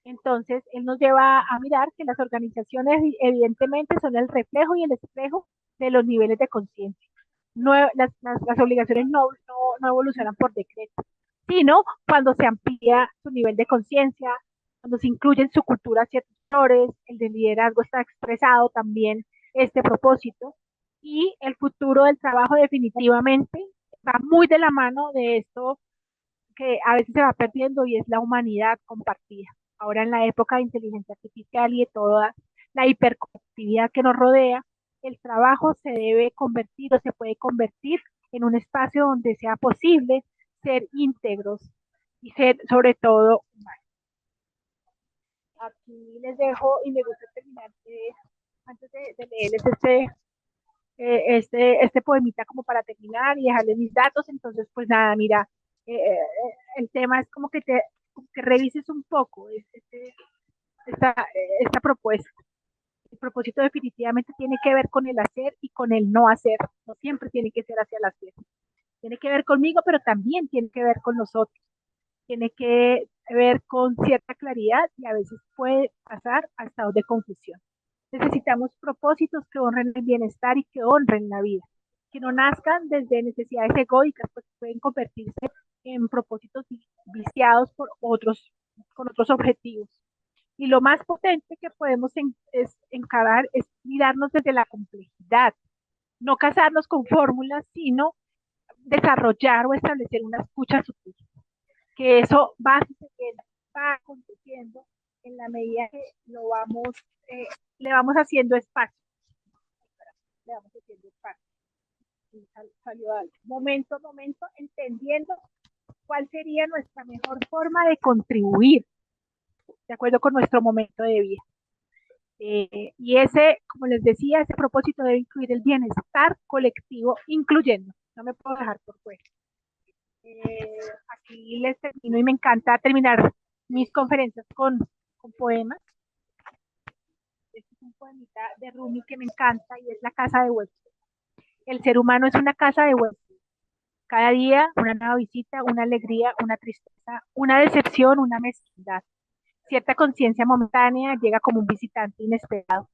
entonces él nos lleva a mirar que las organizaciones evidentemente son el reflejo y el espejo de los niveles de conciencia. No, las obligaciones no evolucionan por decreto, sino cuando se amplía su nivel de conciencia, cuando se incluye en su cultura ciertos valores, el de liderazgo está expresado también este propósito, y el futuro del trabajo definitivamente va muy de la mano de esto que a veces se va perdiendo y es la humanidad compartida. Ahora en la época de inteligencia artificial y de toda la hiperconectividad que nos rodea, el trabajo se debe convertir o se puede convertir en un espacio donde sea posible ser íntegros y ser sobre todo humanos. Aquí les dejo y me gusta terminar antes de leerles este poemita como para terminar y dejarles mis datos. Entonces, pues nada, mira, el tema es como como que revises un poco esta propuesta. El propósito definitivamente tiene que ver con el hacer y con el no hacer. No siempre tiene que ser hacia el hacer. Tiene que ver conmigo, pero también tiene que ver con nosotros. Tiene que ver con cierta claridad y a veces puede pasar a estados de confusión. Necesitamos propósitos que honren el bienestar y que honren la vida, que no nazcan desde necesidades egoicas, pues pueden convertirse en propósitos viciados con otros objetivos. Y lo más potente que podemos es encarar es mirarnos desde la complejidad, no casarnos con fórmulas, sino desarrollar o establecer una escucha sutil, que eso va sucediendo, va aconteciendo en la medida que lo vamos, le vamos haciendo espacio, le vamos haciendo espacio. Y salió algo. Momento a momento, entendiendo cuál sería nuestra mejor forma de contribuir, de acuerdo con nuestro momento de vida. Y ese, como les decía, ese propósito debe incluir el bienestar colectivo, incluyendo, no me puedo dejar por fuera. Aquí les termino y me encanta terminar mis conferencias con poemas. Este es un poemita de Rumi que me encanta y es La casa de huésped. El ser humano es una casa de huésped. Cada día una nueva visita, una alegría, una tristeza, una decepción, una mezquindad. Cierta conciencia momentánea llega como un visitante inesperado.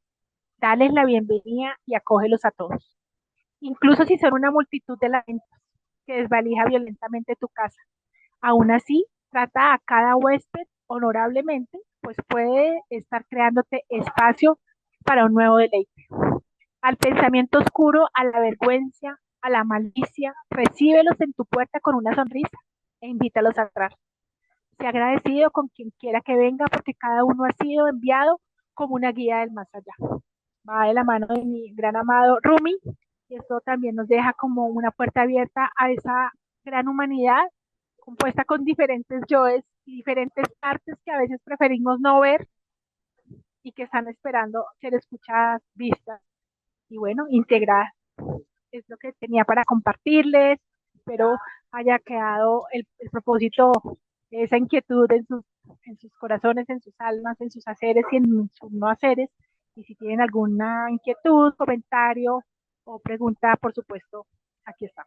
Dales la bienvenida y acógelos a todos. Incluso si son una multitud de lamentos que desvalija violentamente tu casa. Aún así, trata a cada huésped honorablemente, pues puede estar creándote espacio para un nuevo deleite. Al pensamiento oscuro, a la vergüenza, a la malicia, recíbelos en tu puerta con una sonrisa e invítalos a entrar. Sé agradecido con quien quiera que venga porque cada uno ha sido enviado como una guía del más allá. Va de la mano de mi gran amado Rumi y esto también nos deja como una puerta abierta a esa gran humanidad compuesta con diferentes yoes y diferentes partes que a veces preferimos no ver y que están esperando ser escuchadas, vistas y bueno, integradas. Es lo que tenía para compartirles. Espero haya quedado el propósito, esa inquietud en sus corazones, en sus almas, en sus haceres y en sus no haceres. Y si tienen alguna inquietud, comentario o pregunta, por supuesto, aquí está.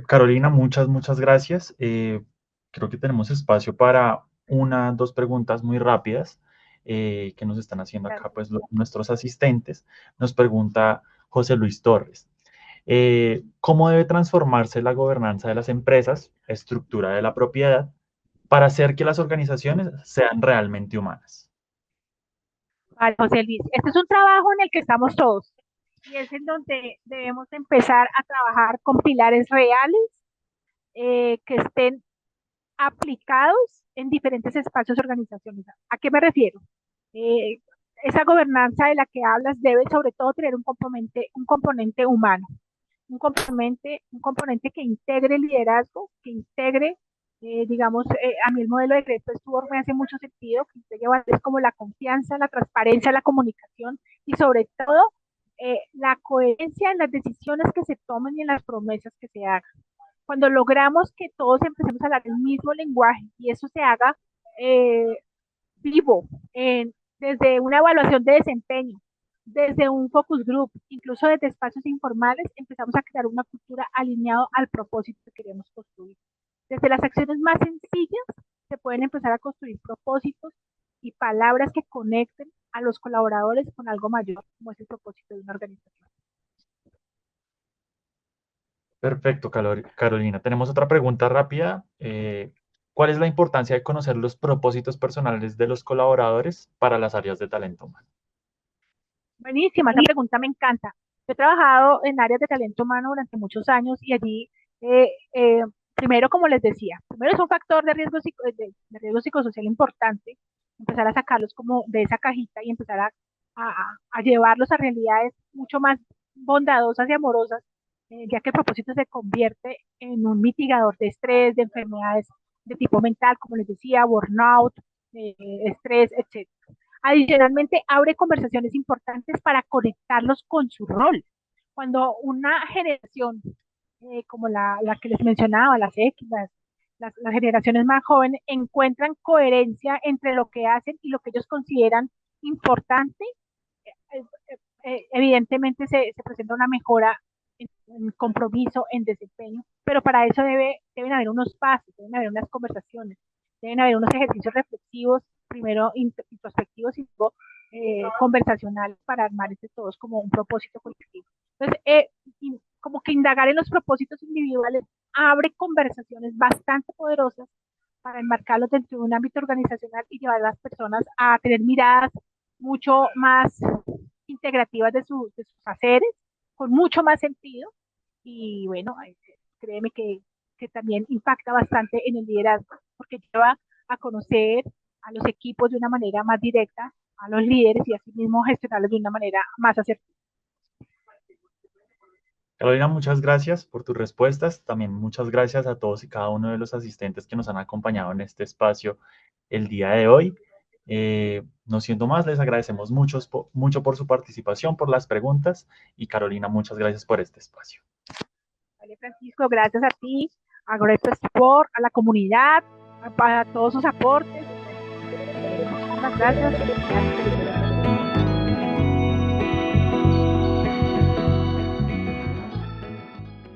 Carolina, muchas gracias. Creo que tenemos espacio para una, dos preguntas muy rápidas que nos están haciendo acá Gracias. pues nuestros asistentes. Nos pregunta José Luis Torres. ¿Cómo debe transformarse la gobernanza de las empresas, estructura de la propiedad, para hacer que las organizaciones sean realmente humanas? Vale, José Luis, este es un trabajo en el que estamos todos y es en donde debemos empezar a trabajar con pilares reales que estén aplicados en diferentes espacios organizacionales. ¿A qué me refiero? Eh, esa gobernanza de la que hablas debe sobre todo tener un componente humano, un componente que integre el liderazgo, que integre, digamos, a mí el modelo de Greco estuvo me hace mucho sentido, que integre valores como la confianza, la transparencia, la comunicación y sobre todo la coherencia en las decisiones que se tomen y en las promesas que se hagan. Cuando logramos que todos empecemos a hablar el mismo lenguaje y eso se haga eh, vivo, desde una evaluación de desempeño, desde un focus group, incluso desde espacios informales, empezamos a crear una cultura alineada al propósito que queremos construir. Desde las acciones más sencillas se pueden empezar a construir propósitos y palabras que conecten a los colaboradores con algo mayor, como es el propósito de una organización. Perfecto, Carolina. Tenemos otra pregunta rápida. ¿Cuál es la importancia de conocer los propósitos personales de los colaboradores para las áreas de talento humano? Buenísima, esa pregunta me encanta. Yo he trabajado en áreas de talento humano durante muchos años y allí, eh, eh, primero, como les decía, primero es un factor de riesgo psicosocial importante, empezar a sacarlos como de esa cajita y empezar a llevarlos a realidades mucho más bondadosas y amorosas, ya que el propósito se convierte en un mitigador de estrés, de enfermedades de tipo mental, como les decía, burnout, estrés, etcétera. Adicionalmente, abre conversaciones importantes para conectarlos con su rol. Cuando una generación, como la que les mencionaba, las X, las generaciones más jóvenes, encuentran coherencia entre lo que hacen y lo que ellos consideran importante, eh, evidentemente se presenta una mejora en compromiso, en desempeño, pero para eso deben haber unos pasos, deben haber unas conversaciones, deben haber unos ejercicios reflexivos, primero introspectivos y luego conversacionales para armar entre todos como un propósito colectivo. Entonces, como que indagar en los propósitos individuales abre conversaciones bastante poderosas para enmarcarlos dentro de un ámbito organizacional y llevar a las personas a tener miradas mucho más integrativas de sus haceres, con mucho más sentido. Y bueno, créeme que también impacta bastante en el liderazgo, porque lleva a conocer a los equipos de una manera más directa, a los líderes y asimismo gestionarlos de una manera más asertiva. Carolina, muchas gracias por tus respuestas. También muchas gracias a todos y cada uno de los asistentes que nos han acompañado en este espacio el día de hoy. No siendo más, les agradecemos mucho por su participación, por las preguntas y Carolina, muchas gracias por este espacio. Vale, Francisco, gracias a ti, a Great Sport, a la comunidad, para todos sus aportes. Muchísimas gracias.